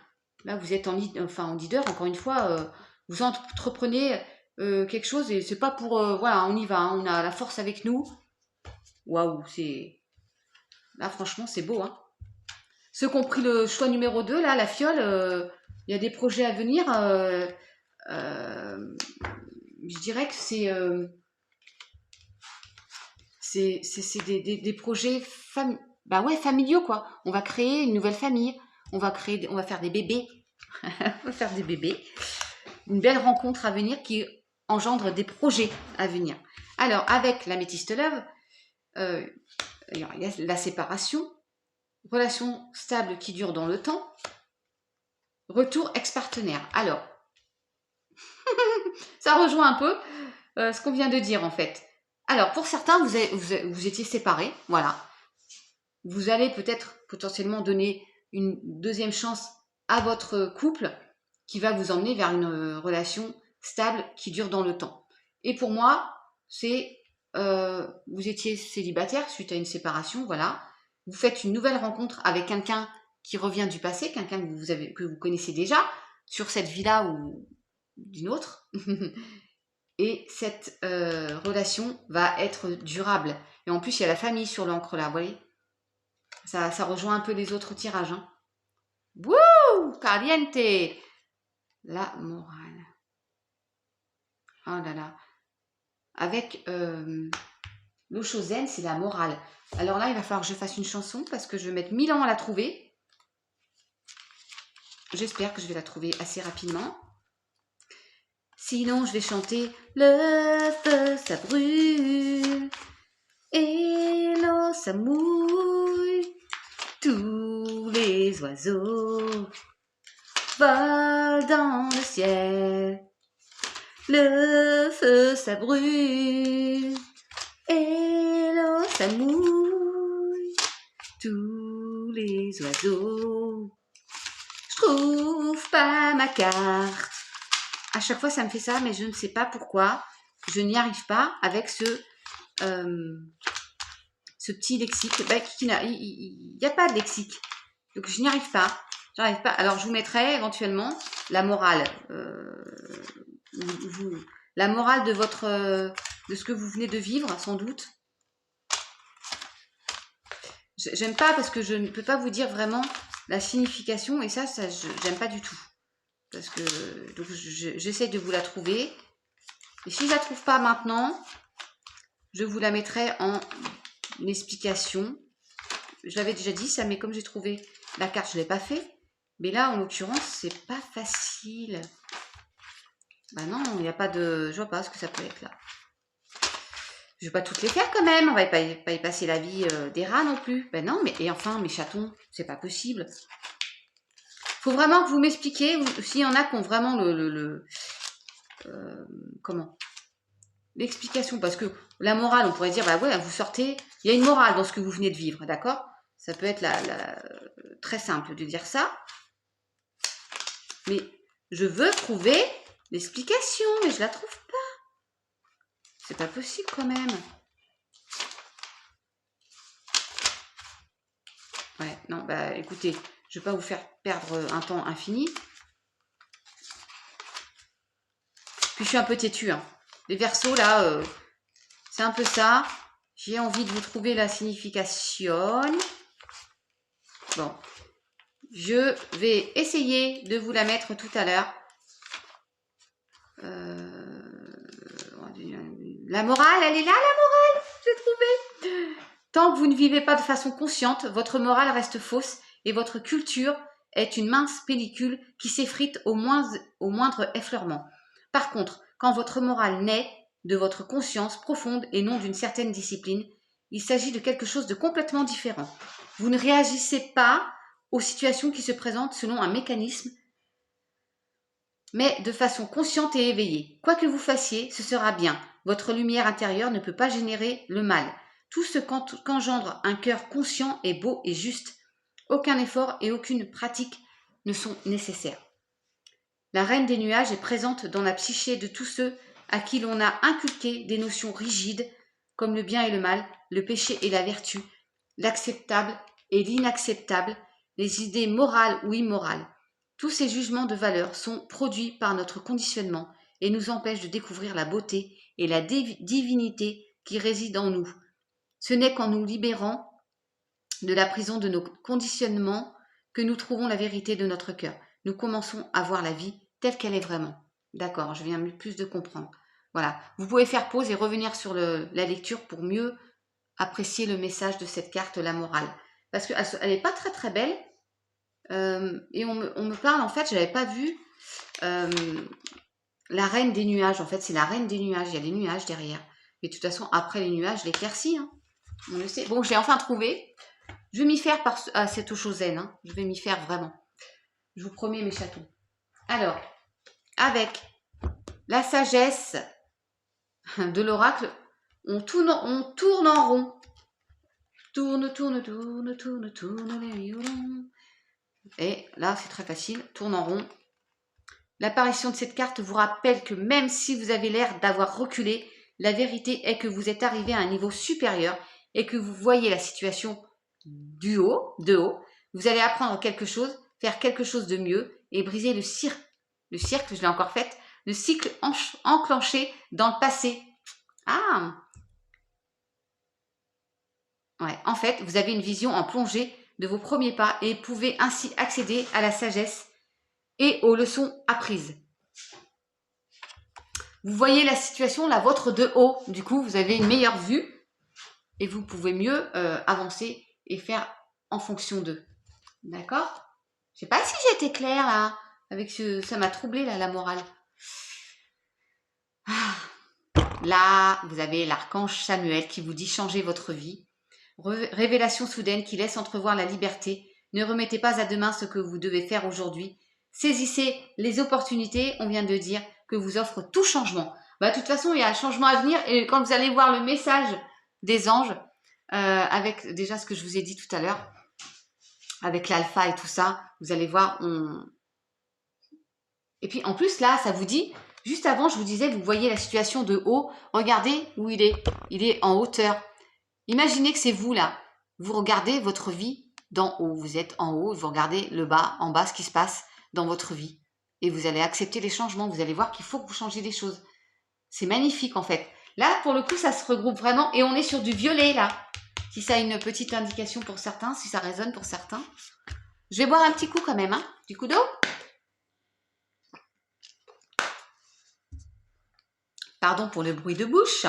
Là, vous êtes en leader, encore une fois, vous entreprenez quelque chose et c'est pas pour... voilà, on y va, hein, on a la force avec nous. Waouh, c'est... Là, franchement, c'est beau. Hein. Ceux qui ont pris le choix numéro 2, là, la fiole, il y a des projets à venir. Je dirais que c'est des projets familiaux, quoi. On va créer une nouvelle famille. On va faire des bébés. On va faire des bébés. Une belle rencontre à venir qui engendre des projets à venir. Alors, avec l'améthyste love, il y a la séparation, relation stable qui dure dans le temps, retour ex-partenaire. Alors, ça rejoint un peu ce qu'on vient de dire en fait. Alors, pour certains, vous étiez séparés, voilà. Vous allez peut-être potentiellement donner une deuxième chance à votre couple qui va vous emmener vers une relation stable qui dure dans le temps. Et pour moi, c'est vous étiez célibataire suite à une séparation, voilà. Vous faites une nouvelle rencontre avec quelqu'un qui revient du passé, quelqu'un que vous connaissez déjà sur cette vie-là ou d'une autre. Et cette relation va être durable. Et en plus, il y a la famille sur l'encre là, vous voyez. Ça rejoint un peu les autres tirages. Hein. Wouh, caliente. La morale. Oh là là. Avec l'eau zen, c'est la morale. Alors là, il va falloir que je fasse une chanson parce que je vais mettre 1000 ans à la trouver. J'espère que je vais la trouver assez rapidement. Sinon, je vais chanter le feu, ça brûle et l'eau, ça mouille. Tous les oiseaux volent dans le ciel. Le feu, ça brûle et l'eau, ça mouille. Tous les oiseaux. Je trouve pas ma carte. À chaque fois, ça me fait ça, mais je ne sais pas pourquoi. Je n'y arrive pas avec ce petit lexique. Il n'y a pas de lexique. Donc, je n'y arrive pas. J'arrive pas. Alors, je vous mettrai éventuellement la morale. La morale de ce que vous venez de vivre, sans doute. J'aime pas parce que je ne peux pas vous dire vraiment la signification. Et ça j'aime pas du tout. Parce que donc j'essaie de vous la trouver. Et si je la trouve pas maintenant, je vous la mettrai en explication. Je l'avais déjà dit ça, mais comme j'ai trouvé la carte, je l'ai pas fait. Mais là, en l'occurrence, c'est pas facile. Bah non, il n'y a pas de... Je vois pas ce que ça peut être là. Je vais pas toutes les faire quand même. On va pas y passer la vie des rats non plus. Ben non, mais et enfin, mes chatons, c'est pas possible. Faut vraiment que vous m'expliquiez s'il y en a qui ont vraiment comment l'explication, parce que la morale, on pourrait dire, bah ouais, vous sortez, il y a une morale dans ce que vous venez de vivre, d'accord? Ça peut être très simple de dire ça, mais je veux trouver l'explication, mais je la trouve pas. C'est pas possible quand même. Ouais, non, bah écoutez, je vais pas vous faire perdre un temps infini. Puis je suis un peu têtue, hein. Les Verseaux, là, c'est un peu ça. J'ai envie de vous trouver la signification. Bon, je vais essayer de vous la mettre tout à l'heure. La morale, elle est là, la morale, j'ai trouvé. Tant que vous ne vivez pas de façon consciente, votre morale reste fausse et votre culture est une mince pellicule qui s'effrite au moindre effleurement. Par contre, quand votre morale naît de votre conscience profonde et non d'une certaine discipline, il s'agit de quelque chose de complètement différent. Vous ne réagissez pas aux situations qui se présentent selon un mécanisme, mais de façon consciente et éveillée. Quoi que vous fassiez, ce sera bien. Votre lumière intérieure ne peut pas générer le mal. Tout ce qu'engendre un cœur conscient est beau et juste. Aucun effort et aucune pratique ne sont nécessaires. La reine des nuages est présente dans la psyché de tous ceux à qui l'on a inculqué des notions rigides comme le bien et le mal, le péché et la vertu, l'acceptable et l'inacceptable, les idées morales ou immorales. Tous ces jugements de valeur sont produits par notre conditionnement et nous empêchent de découvrir la beauté et la divinité qui réside en nous. Ce n'est qu'en nous libérant de la prison de nos conditionnements que nous trouvons la vérité de notre cœur. Nous commençons à voir la vie telle qu'elle est vraiment. D'accord, je viens plus de comprendre. Voilà, vous pouvez faire pause et revenir sur la lecture pour mieux apprécier le message de cette carte, la morale. Parce qu'elle n'est pas très très belle. Et on me parle, en fait, je n'avais pas vu la reine des nuages. En fait, c'est la reine des nuages. Il y a des nuages derrière. Mais de toute façon, après les nuages, l'éclaircie. Hein. On le sait. Bon, je l'ai enfin trouvé. Je vais m'y faire à cette Oshozen. Hein. Je vais m'y faire vraiment. Je vous promets mes chatons. Alors, avec la sagesse de l'oracle, on tourne en rond. Tourne, tourne, tourne, tourne, tourne les violons. Et là, c'est très facile. Tourne en rond. L'apparition de cette carte vous rappelle que même si vous avez l'air d'avoir reculé, la vérité est que vous êtes arrivé à un niveau supérieur et que vous voyez la situation de haut. Vous allez apprendre quelque chose, faire quelque chose de mieux et briser le cercle, je l'ai encore fait, le cycle enclenché dans le passé. Ah! Ouais, en fait, vous avez une vision en plongée de vos premiers pas et pouvez ainsi accéder à la sagesse et aux leçons apprises. Vous voyez la situation, la vôtre de haut. Du coup, vous avez une meilleure vue et vous pouvez mieux avancer et faire en fonction d'eux. D'accord? Je sais pas si j'ai été claire là, avec ça m'a troublé là, la morale. Là, vous avez l'archange Samuel qui vous dit changer votre vie. Révélation soudaine qui laisse entrevoir la liberté. Ne remettez pas à demain ce que vous devez faire aujourd'hui. Saisissez les opportunités, on vient de dire, que vous offre tout changement. Bah, de toute façon, il y a un changement à venir et quand vous allez voir le message des anges, avec déjà ce que je vous ai dit tout à l'heure, avec l'alpha et tout ça, vous allez voir, Et puis en plus là, ça vous dit, juste avant je vous disais, vous voyez la situation de haut, regardez où il est en hauteur. Imaginez que c'est vous là, vous regardez votre vie d'en haut, vous êtes en haut, vous regardez le bas, en bas ce qui se passe dans votre vie. Et vous allez accepter les changements, vous allez voir qu'il faut que vous changiez des choses. C'est magnifique en fait. Là, pour le coup, ça se regroupe vraiment et on est sur du violet là. Si ça a une petite indication pour certains, si ça résonne pour certains. Je vais boire un petit coup quand même, hein, du coup d'eau. Pardon pour le bruit de bouche.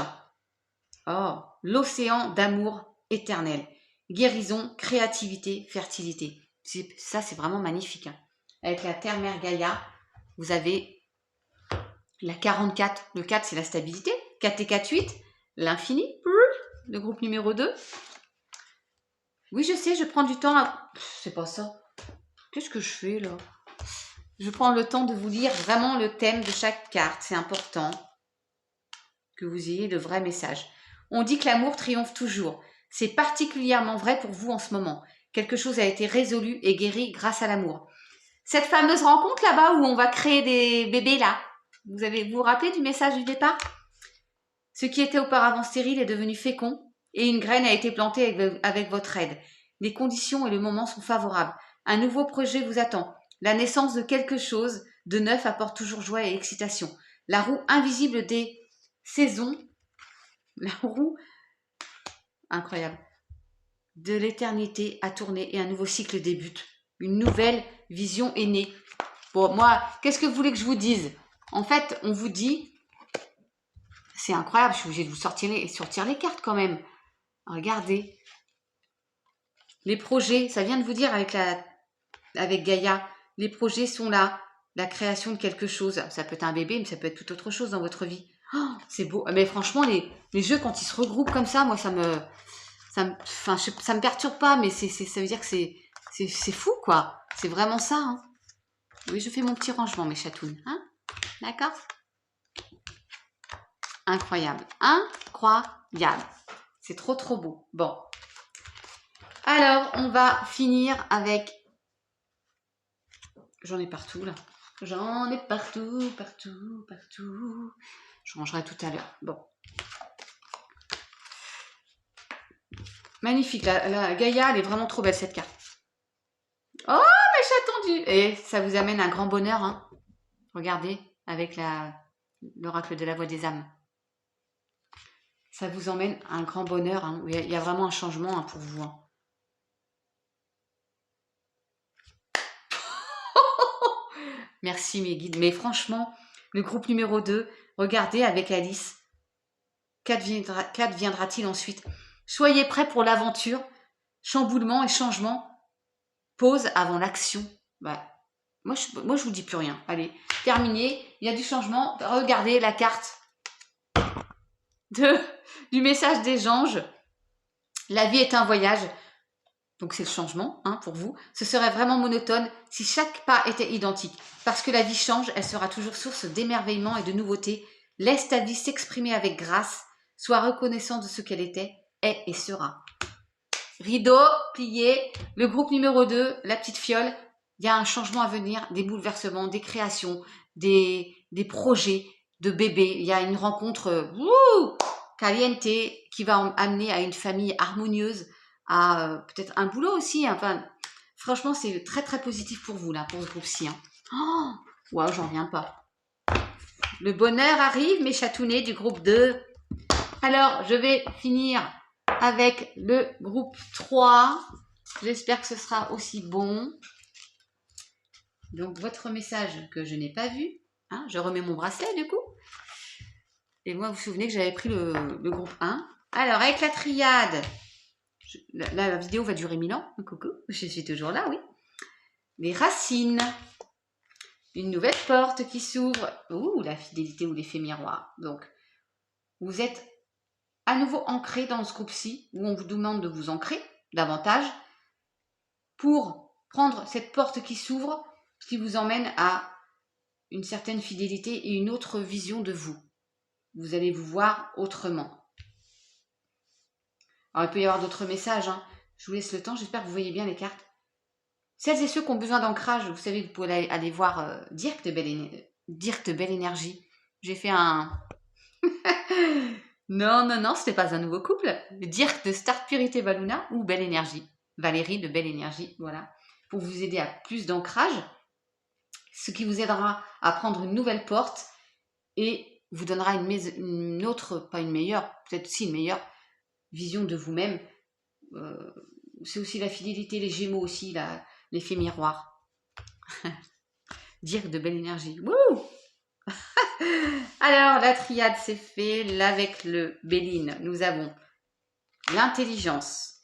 Oh, l'océan d'amour éternel. Guérison, créativité, fertilité. Ça, c'est vraiment magnifique. Hein. Avec la terre-mère Gaïa, vous avez la 44. Le 4, c'est la stabilité. 4 et 4, 8. L'infini. Le groupe numéro 2. Oui, je sais, je prends du temps à... C'est pas ça. Qu'est-ce que je fais là? Je prends le temps de vous lire vraiment le thème de chaque carte. C'est important que vous ayez le vrai message. On dit que l'amour triomphe toujours. C'est particulièrement vrai pour vous en ce moment. Quelque chose a été résolu et guéri grâce à l'amour. Cette fameuse rencontre là-bas où on va créer des bébés là, vous vous rappelez du message du départ? Ce qui était auparavant stérile est devenu fécond et une graine a été plantée avec votre aide. Les conditions et le moment sont favorables. Un nouveau projet vous attend. La naissance de quelque chose de neuf apporte toujours joie et excitation. La roue invisible des saisons, la roue incroyable. de l'éternité a tourné et un nouveau cycle débute. Une nouvelle vision est née. Bon, moi, qu'est-ce que vous voulez que je vous dise? En fait, on vous dit, c'est incroyable, je suis obligée de vous sortir les cartes quand même. Regardez. Les projets, ça vient de vous dire avec Gaïa, les projets sont là. La création de quelque chose. Ça peut être un bébé, mais ça peut être tout autre chose dans votre vie. Oh, c'est beau. Mais franchement, les jeux, quand ils se regroupent comme ça, moi, ça me perturbe pas, mais ça veut dire que c'est fou, quoi. C'est vraiment ça. Hein. Oui, je fais mon petit rangement, mes chatounes. Hein, d'accord? Incroyable. Incroyable. C'est trop, trop beau. Bon. Alors, on va finir avec... J'en ai partout, là. J'en ai partout, partout, partout. Je rangerai tout à l'heure. Bon. Magnifique. La Gaïa, elle est vraiment trop belle, cette carte. Oh, mes chatons du... Et ça vous amène un grand bonheur, hein. Regardez, avec l'oracle de la voix des âmes. Ça vous emmène un grand bonheur. Hein. Il y a vraiment un changement hein, pour vous. Hein. Merci mes guides. Mais franchement, le groupe numéro 2, regardez avec Alice. Qu'adviendra-t-il ensuite? Soyez prêts pour l'aventure. Chamboulement et changement. Pause avant l'action. Bah, moi, je vous dis plus rien. Allez, terminé. Il y a du changement. Regardez la carte du message des anges. La vie est un voyage. Donc c'est le changement hein, pour vous. Ce serait vraiment monotone si chaque pas était identique. Parce que la vie change, elle sera toujours source d'émerveillement et de nouveautés. Laisse ta vie s'exprimer avec grâce. Sois reconnaissant de ce qu'elle était, est et sera. Rideau, plié, le groupe numéro 2, la petite fiole. Il y a un changement à venir, des bouleversements, des créations, des projets de bébés. Il y a une rencontre caliente qui va amener à une famille harmonieuse, à peut-être un boulot aussi. Enfin, franchement, c'est très très positif pour vous là, pour ce groupe-ci. Hein. Oh, wow, j'en reviens pas. Le bonheur arrive, mes chatounets du groupe 2. Alors, je vais finir avec le groupe 3. J'espère que ce sera aussi bon. Donc, votre message que je n'ai pas vu. Hein, je remets mon bracelet du coup. Et moi, vous vous souvenez que j'avais pris le groupe 1. Alors, avec la triade, la vidéo va durer 1000 ans. Coucou, je suis toujours là, oui. Les racines. Une nouvelle porte qui s'ouvre. Ouh, la fidélité ou l'effet miroir. Donc, vous êtes à nouveau ancré dans ce groupe-ci, où on vous demande de vous ancrer davantage pour prendre cette porte qui s'ouvre, qui vous emmène à une certaine fidélité et une autre vision de vous. Vous allez vous voir autrement. Alors, il peut y avoir d'autres messages. Hein. Je vous laisse le temps. J'espère que vous voyez bien les cartes. Celles et ceux qui ont besoin d'ancrage, vous savez, vous pouvez aller voir Dirk de Belle Énergie. J'ai fait un... non, ce n'est pas un nouveau couple. Dirk de Start Purité Baluna ou Belle Énergie. Valérie de Belle Énergie, voilà. Pour vous aider à plus d'ancrage. Ce qui vous aidera à prendre une nouvelle porte et vous donnera une autre, pas une meilleure, peut-être aussi une meilleure vision de vous-même. C'est aussi la fidélité, les Gémeaux aussi, l'effet miroir. Dire de Belle Énergie. Wouh. Alors, la triade c'est fait. Là, avec le Béline, nous avons l'intelligence.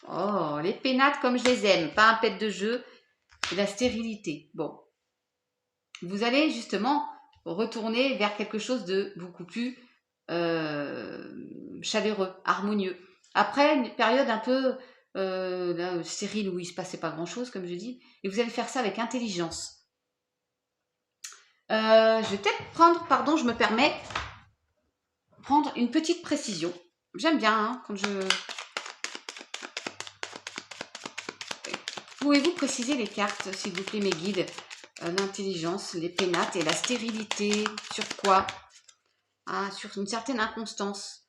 Oh, les pénates comme je les aime. Pas un pet de jeu. Et la stérilité. Bon. Vous allez justement retourner vers quelque chose de beaucoup plus chaleureux, harmonieux. Après une période un peu stérile où il ne se passait pas grand-chose, comme je dis, et vous allez faire ça avec intelligence. Je vais peut-être prendre, pardon, je me permets, prendre une petite précision. J'aime bien hein, quand je... Pouvez-vous préciser les cartes, s'il vous plaît, mes guides? L'intelligence, les pénates et la stérilité, sur quoi? Ah, sur une certaine inconstance.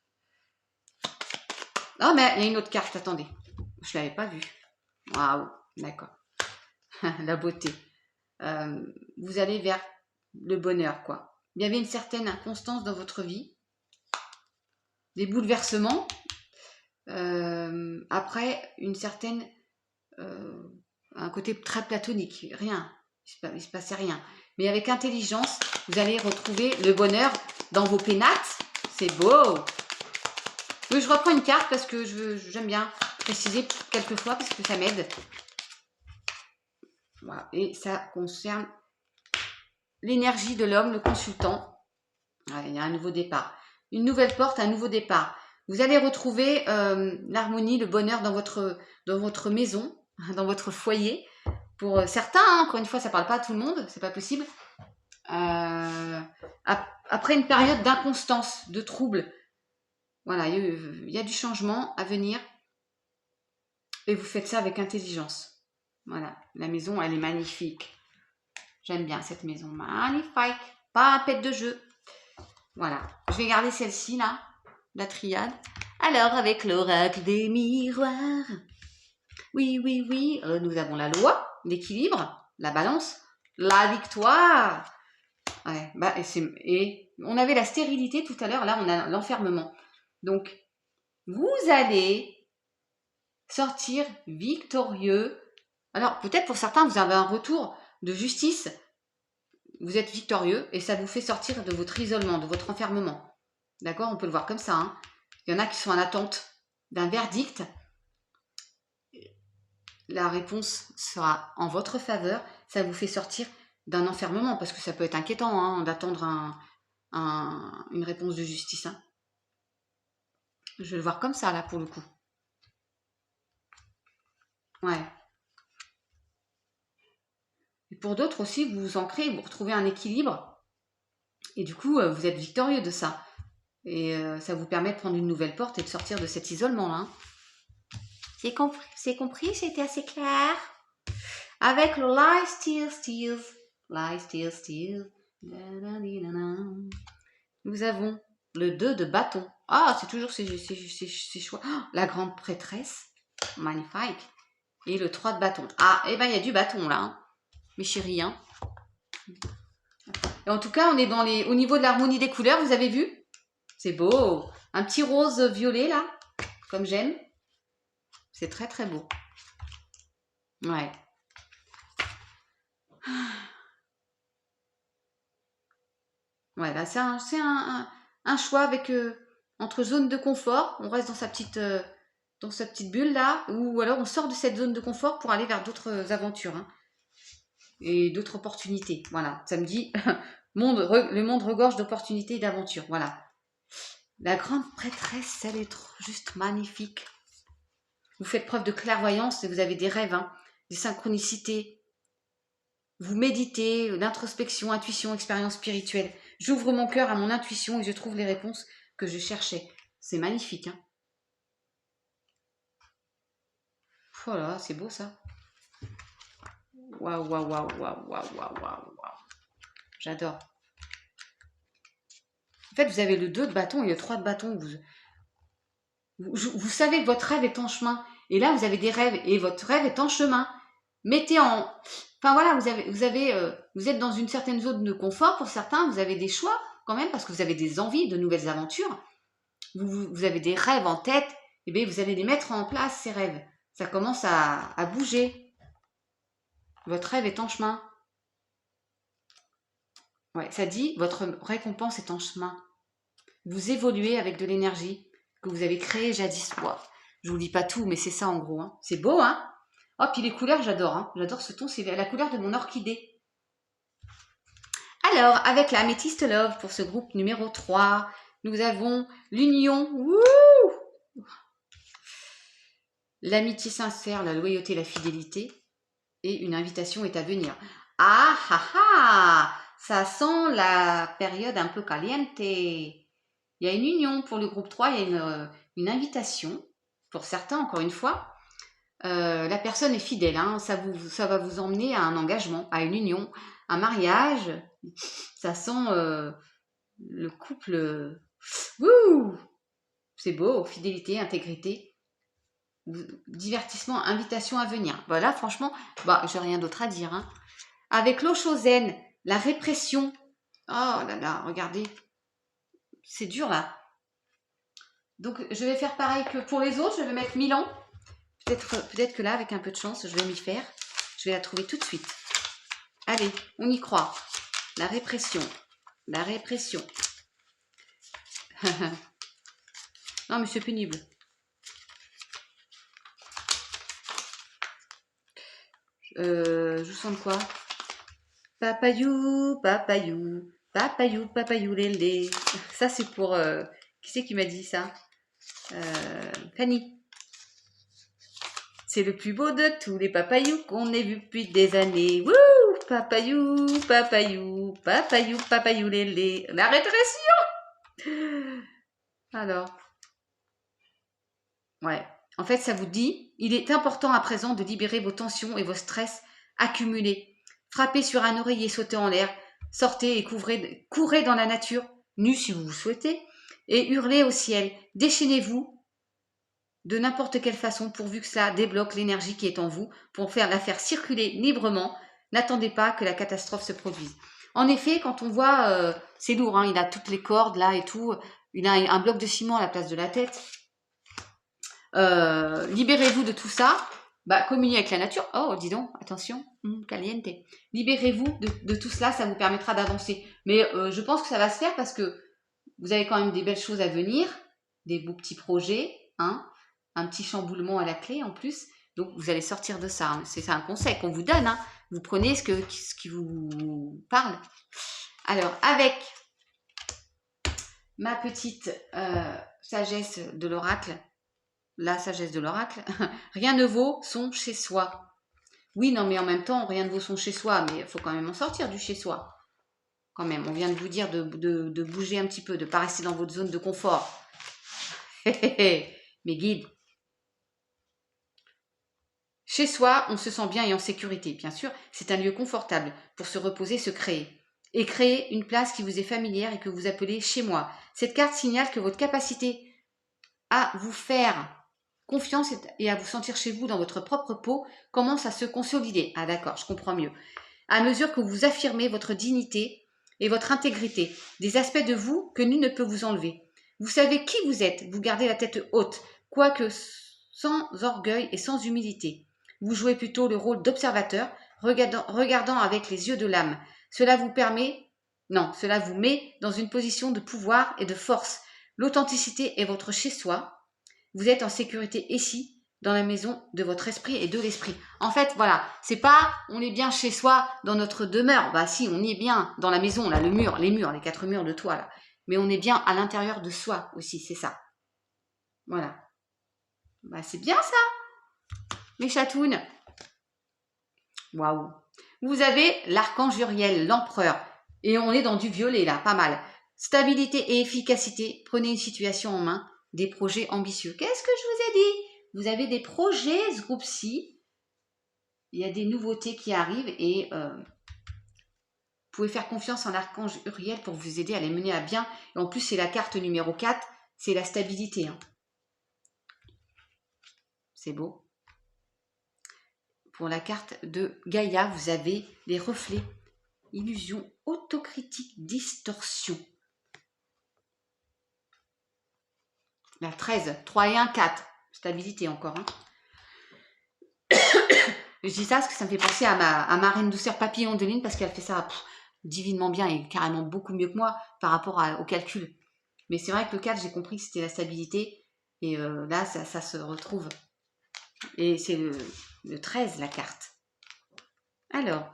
Ah, mais il y a une autre carte, attendez. Je ne l'avais pas vue. Waouh, d'accord. La beauté. Vous allez vers le bonheur, quoi. Il y avait une certaine inconstance dans votre vie. Des bouleversements. Après, une certaine... un côté très platonique, rien, il se passait rien. Mais avec intelligence, vous allez retrouver le bonheur dans vos pénates. C'est beau. Oui, je reprends une carte parce que j'aime bien préciser quelquefois parce que ça m'aide. Voilà. Et ça concerne l'énergie de l'homme, le consultant. Voilà, il y a un nouveau départ. Une nouvelle porte, un nouveau départ. Vous allez retrouver l'harmonie, le bonheur dans votre maison, dans votre foyer. Pour certains, hein, encore une fois, ça ne parle pas à tout le monde, c'est pas possible. Après une période d'inconstance, de trouble, voilà, il y a du changement à venir et vous faites ça avec intelligence. Voilà, la maison, elle est magnifique. J'aime bien cette maison, magnifique. Pas un pet de jeu. Voilà, je vais garder celle-ci là, la triade. Alors, avec l'oracle des miroirs. Oui, oui, oui, nous avons la loi, l'équilibre, la balance, la victoire. Ouais, bah, et on avait la stérilité tout à l'heure, là on a l'enfermement. Donc, vous allez sortir victorieux. Alors, peut-être pour certains, vous avez un retour de justice. Vous êtes victorieux et ça vous fait sortir de votre isolement, de votre enfermement. D'accord? On peut le voir comme ça. Hein. Il y en a qui sont en attente d'un verdict. La réponse sera en votre faveur. Ça vous fait sortir d'un enfermement parce que ça peut être inquiétant hein, d'attendre une réponse de justice. Hein. Je vais le voir comme ça, là, pour le coup. Ouais. Et pour d'autres aussi, vous vous ancrez, vous retrouvez un équilibre. Et du coup, vous êtes victorieux de ça. Et ça vous permet de prendre une nouvelle porte et de sortir de cet isolement-là. Hein. C'est compris, c'était assez clair. Avec le Lie Still Steals. Lie Still Steals. Nous avons le 2 de bâton. Ah, c'est toujours ces choix. Oh, la grande prêtresse. Magnifique. Et le 3 de bâton. Ah, et ben il y a du bâton là. Hein. Mes chéris. Hein. Et en tout cas, on est au niveau de l'harmonie des couleurs, vous avez vu? C'est beau. Un petit rose violet là, comme j'aime. C'est très très beau. Ouais. Ouais, là c'est un choix avec entre zone de confort, on reste dans sa petite bulle là, ou alors on sort de cette zone de confort pour aller vers d'autres aventures hein, et d'autres opportunités. Voilà, ça me dit le monde regorge d'opportunités et d'aventures. Voilà. La grande prêtresse, elle est juste magnifique. Vous faites preuve de clairvoyance et vous avez des rêves, hein, des synchronicités. Vous méditez, l'introspection, intuition, expérience spirituelle. J'ouvre mon cœur à mon intuition et je trouve les réponses que je cherchais. C'est magnifique. Hein. Oh là, c'est beau ça. Waouh, waouh, waouh, waouh, waouh, waouh, waouh. J'adore. En fait, vous avez le 2 de bâton et le 3 de bâton. Vous savez que votre rêve est en chemin. Et là, vous avez des rêves et votre rêve est en chemin. Mettez en... Enfin voilà, vous êtes dans une certaine zone de confort. Pour certains, vous avez des choix quand même parce que vous avez des envies de nouvelles aventures. Vous avez des rêves en tête. Et bien, vous allez les mettre en place, ces rêves. Ça commence à bouger. Votre rêve est en chemin. Ouais, ça dit, votre récompense est en chemin. Vous évoluez avec de l'énergie que vous avez créée jadis. Wow. Je vous dis pas tout, mais c'est ça en gros. Hein. C'est beau, hein? Oh, puis les couleurs, j'adore. Hein. J'adore ce ton, c'est la couleur de mon orchidée. Alors, avec la Améthyste Love, pour ce groupe numéro 3, nous avons l'union. L'amitié sincère, la loyauté, la fidélité. Et une invitation est à venir. Ah, ah, ah! Ça sent la période un peu caliente. Il y a une union pour le groupe 3, il y a une invitation. Pour certains, encore une fois. La personne est fidèle, hein, ça va vous emmener à un engagement, à une union, un mariage. Ça sent le couple. Wouh, c'est beau, fidélité, intégrité, divertissement, invitation à venir. Voilà, franchement, j'ai rien d'autre à dire. Hein. Avec l'Oshozen, la répression. Oh là là, regardez, c'est dur là. Donc, je vais faire pareil que pour les autres. Je vais mettre Milan. Peut-être que là, avec un peu de chance, je vais m'y faire. Je vais la trouver tout de suite. Allez, on y croit. La répression. La répression. Non, mais c'est pénible. Je sens quoi? Papayou, papayou, papayou, papayou, lélé. Ça, c'est pour... qui c'est qui m'a dit ça? Fanny. C'est le plus beau de tous les papayous qu'on ait vu depuis des années. Wouh! Papayou, papayou, papayou, papayou, lélé. La répression! Alors... Ouais. En fait, ça vous dit, il est important à présent de libérer vos tensions et vos stress accumulés. Frappez sur un oreiller, sautez en l'air, sortez et courez dans la nature, nu si vous le souhaitez, et hurlez au ciel. Déchaînez-vous de n'importe quelle façon pourvu que cela débloque l'énergie qui est en vous pour la faire circuler librement. N'attendez pas que la catastrophe se produise. En effet, quand on voit, c'est lourd, hein, il a toutes les cordes là et tout, il a un bloc de ciment à la place de la tête. Libérez-vous de tout ça, communiez avec la nature. Oh, dis donc, attention, caliente. Libérez-vous de tout cela, ça vous permettra d'avancer. Mais je pense que ça va se faire parce que vous avez quand même des belles choses à venir, des beaux petits projets, hein, un petit chamboulement à la clé en plus. Donc vous allez sortir de ça. Hein. C'est un conseil qu'on vous donne. Hein. Vous prenez ce qui vous parle. Alors, avec ma petite sagesse de l'oracle, la sagesse de l'oracle, rien ne vaut son chez soi. Oui, non, mais en même temps, rien ne vaut son chez soi, mais il faut quand même en sortir du chez soi. Quand même, on vient de vous dire de bouger un petit peu, de ne pas rester dans votre zone de confort. Mes guides. Chez soi, on se sent bien et en sécurité. Bien sûr, c'est un lieu confortable pour se reposer, se créer. Et créer une place qui vous est familière et que vous appelez chez moi. Cette carte signale que votre capacité à vous faire confiance et à vous sentir chez vous dans votre propre peau commence à se consolider. Ah d'accord, je comprends mieux. À mesure que vous affirmez votre dignité et votre intégrité, des aspects de vous que nul ne peut vous enlever. Vous savez qui vous êtes, vous gardez la tête haute, quoique sans orgueil et sans humilité. Vous jouez plutôt le rôle d'observateur, regardant avec les yeux de l'âme. Cela vous met dans une position de pouvoir et de force. L'authenticité est votre chez-soi. Vous êtes en sécurité ici, dans la maison de votre esprit et de l'esprit. En fait, voilà, c'est pas on est bien chez soi dans notre demeure. Bah si, on y est bien dans la maison, là, les murs, les 4 murs de toit, là. Mais on est bien à l'intérieur de soi aussi, c'est ça. Voilà. Bah c'est bien ça, mes chatounes. Waouh. Vous avez l'archange Uriel, l'empereur. Et on est dans du violet, là, pas mal. Stabilité et efficacité, prenez une situation en main. Des projets ambitieux. Qu'est-ce que je vous ai dit? Vous avez des projets, ce groupe-ci. Il y a des nouveautés qui arrivent et vous pouvez faire confiance en l'archange Uriel pour vous aider à les mener à bien. Et en plus, c'est la carte numéro 4, c'est la stabilité. Hein. C'est beau. Pour la carte de Gaïa, vous avez les reflets, illusion, autocritique, distorsion. La 13, 3 et 1, 4. Stabilité encore. Hein. Je dis ça parce que ça me fait penser à ma reine douceur papillon de lune parce qu'elle fait ça divinement bien et carrément beaucoup mieux que moi par rapport au calcul. Mais c'est vrai que le 4, j'ai compris que c'était la stabilité. Et là, ça se retrouve. Et c'est le 13, la carte. Alors,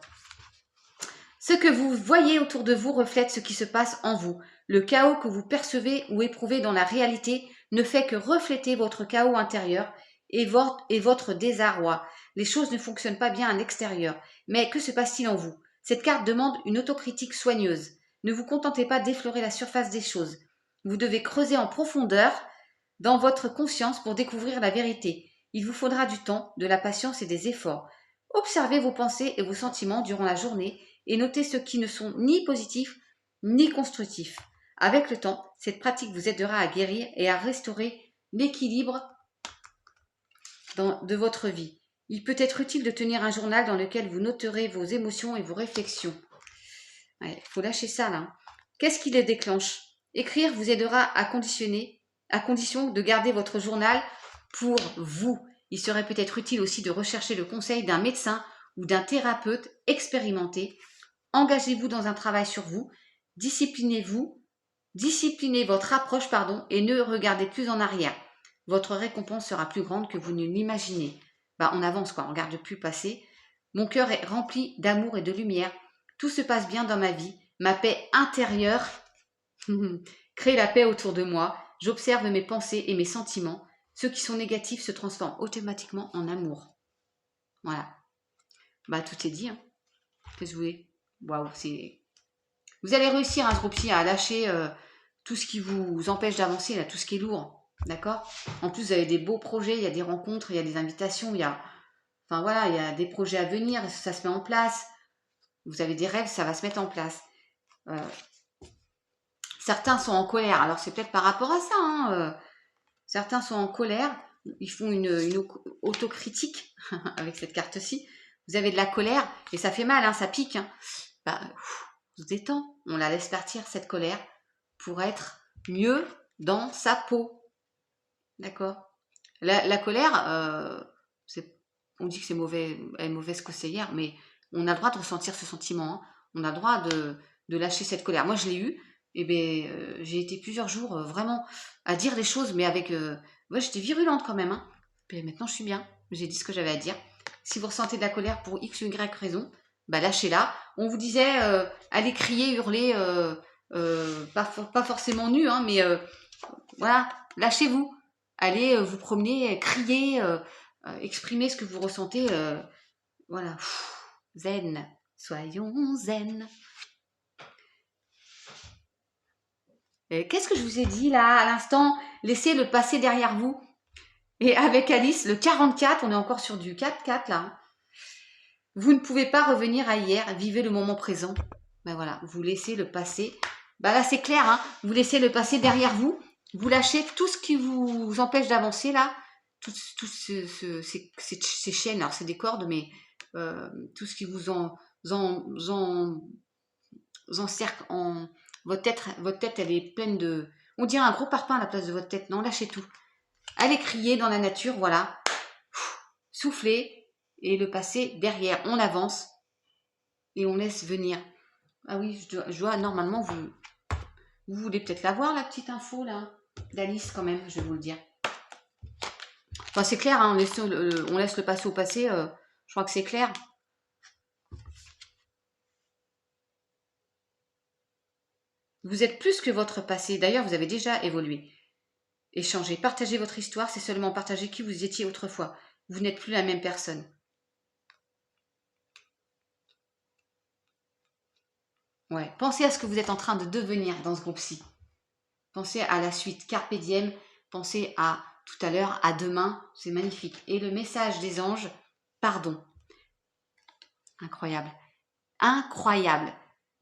ce que vous voyez autour de vous reflète ce qui se passe en vous. Le chaos que vous percevez ou éprouvez dans la réalité ne fait que refléter votre chaos intérieur et votre désarroi. Les choses ne fonctionnent pas bien à l'extérieur. Mais que se passe-t-il en vous? Cette carte demande une autocritique soigneuse. Ne vous contentez pas d'effleurer la surface des choses. Vous devez creuser en profondeur dans votre conscience pour découvrir la vérité. Il vous faudra du temps, de la patience et des efforts. Observez vos pensées et vos sentiments durant la journée et notez ceux qui ne sont ni positifs ni constructifs. Avec le temps, cette pratique vous aidera à guérir et à restaurer l'équilibre de votre vie. Il peut être utile de tenir un journal dans lequel vous noterez vos émotions et vos réflexions. Il faut lâcher ça là. Qu'est-ce qui les déclenche? Écrire vous aidera à conditionner à condition de garder votre journal pour vous. Il serait peut-être utile aussi de rechercher le conseil d'un médecin ou d'un thérapeute expérimenté. Engagez-vous dans un travail sur vous, disciplinez votre approche, et ne regardez plus en arrière. Votre récompense sera plus grande que vous ne l'imaginez. On avance quoi, on ne regarde plus le passé. Mon cœur est rempli d'amour et de lumière. Tout se passe bien dans ma vie. Ma paix intérieure crée la paix autour de moi. J'observe mes pensées et mes sentiments. Ceux qui sont négatifs se transforment automatiquement en amour. Voilà. Tout est dit. Hein. Qu'est-ce que vous voulez? Waouh, c'est... Vous allez réussir, ce groupe-ci, à lâcher tout ce qui vous empêche d'avancer, là, tout ce qui est lourd. D'accord? En plus, vous avez des beaux projets, il y a des rencontres, il y a des invitations, il y a... Enfin voilà, il y a des projets à venir, ça se met en place. Vous avez des rêves, ça va se mettre en place. Certains sont en colère, alors c'est peut-être par rapport à ça. Hein. Certains sont en colère, ils font une autocritique avec cette carte-ci. Vous avez de la colère et ça fait mal, hein, ça pique. Hein. On se détend, on la laisse partir cette colère pour être mieux dans sa peau. D'accord? La colère, on dit que c'est mauvais, elle est mauvaise conseillère, mais on a le droit de ressentir ce sentiment. Hein. On a le droit de lâcher cette colère. Moi, je l'ai eu. Et j'ai été plusieurs jours vraiment à dire les choses, mais avec... j'étais virulente quand même. Hein. Puis maintenant, je suis bien. J'ai dit ce que j'avais à dire. Si vous ressentez de la colère pour X ou Y raison, lâchez-la. On vous disait, allez crier, hurler, pas forcément nu, hein, mais voilà, lâchez-vous. Allez vous promener, crier, exprimer ce que vous ressentez. Voilà, zen, soyons zen. Qu'est-ce que je vous ai dit là à l'instant? Laissez le passé derrière vous. Et avec Alice, le 44, on est encore sur du 4-4 là. Vous ne pouvez pas revenir à hier, vivez le moment présent. Voilà, vous laissez le passé. Là c'est clair, hein, vous laissez le passé derrière vous. Vous lâchez tout ce qui vous empêche d'avancer là. Toutes ces chaînes, alors c'est des cordes, mais tout ce qui vous encercle en... Votre tête, elle est pleine de... On dirait un gros parpaing à la place de votre tête. Non, lâchez tout. Allez crier dans la nature, voilà. Soufflez et le passé derrière. On avance et on laisse venir. Ah oui, je dois normalement vous voulez peut-être la voir, la petite info là d'Alice quand même, je vais vous le dire. Enfin, c'est clair, hein, on laisse le passé au passé. Je crois que c'est clair. Vous êtes plus que votre passé. D'ailleurs, vous avez déjà évolué. Échangez, partagez votre histoire. C'est seulement partager qui vous étiez autrefois. Vous n'êtes plus la même personne. Ouais. Pensez à ce que vous êtes en train de devenir dans ce groupe-ci. Pensez à la suite. Carpe diem. Pensez à tout à l'heure, à demain. C'est magnifique. Et le message des anges, pardon. Incroyable. Incroyable.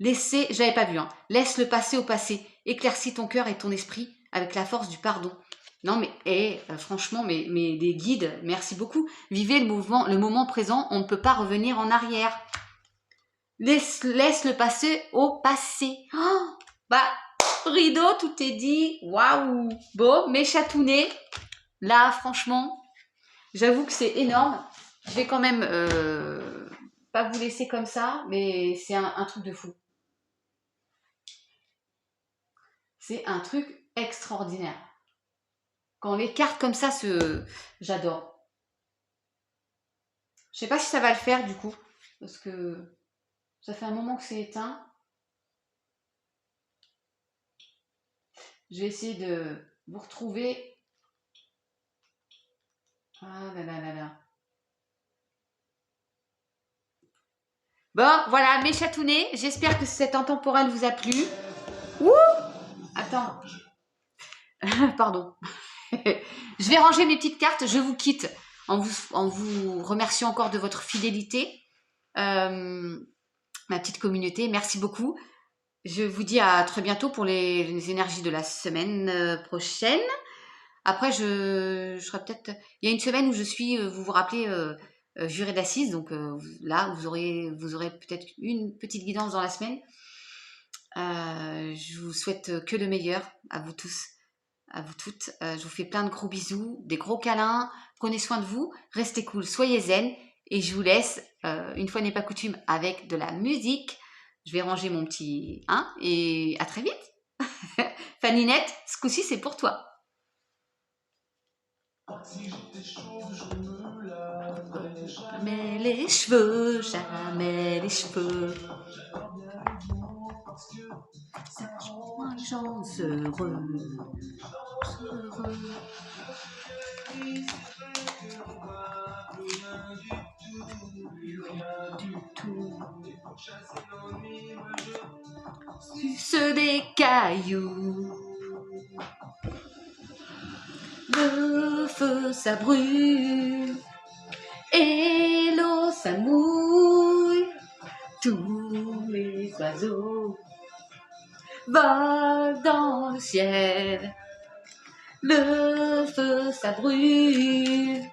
J'avais pas vu, hein. Laisse le passé au passé. Éclaircis ton cœur et ton esprit avec la force du pardon. Non, mais franchement, mais des guides, merci beaucoup. Vivez le moment présent, on ne peut pas revenir en arrière. Laisse le passé au passé. Oh, rideau, tout est dit. Waouh. Bon, mes chatounets, là, franchement, j'avoue que c'est énorme. Je vais quand même pas vous laisser comme ça, mais c'est un truc de fou. C'est un truc extraordinaire. Quand les cartes comme ça j'adore. Je sais pas si ça va le faire du coup, parce que ça fait un moment que c'est éteint. Je vais essayer de vous retrouver. Ah là là là là. Bon, voilà, mes chatounets, j'espère que cette intemporelle vous a plu. Ouh! Attends. Pardon. Je vais ranger mes petites cartes, je vous quitte en vous remerciant encore de votre fidélité. Ma petite communauté, merci beaucoup. Je vous dis à très bientôt pour les énergies de la semaine prochaine. Après, je serai peut-être... Il y a une semaine où je suis, vous vous rappelez, jurée d'assises. Donc là, vous aurez peut-être une petite guidance dans la semaine. Je vous souhaite que le meilleur à vous tous. à vous toutes. Je vous fais plein de gros bisous, des gros câlins. Prenez soin de vous, restez cool, soyez zen. Et je vous laisse, une fois n'est pas coutume, avec de la musique. Je vais ranger mon petit... Hein, et à très vite. Faninette, ce coup-ci, c'est pour toi. Jamais les cheveux, jamais les cheveux. Ça rend les gens heureux. Rien du tout. Suce des cailloux. Le feu ça brûle et l'eau ça mouille. Tous les oiseaux volent dans le ciel. Le feu ça brûle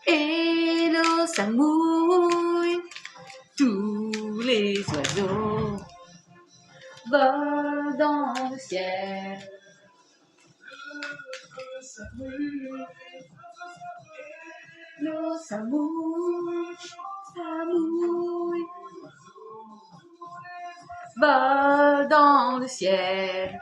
et l'eau ça mouille. Tous les oiseaux volent dans le ciel. Ça brûle, l'eau ça mouille, vole dans le ciel.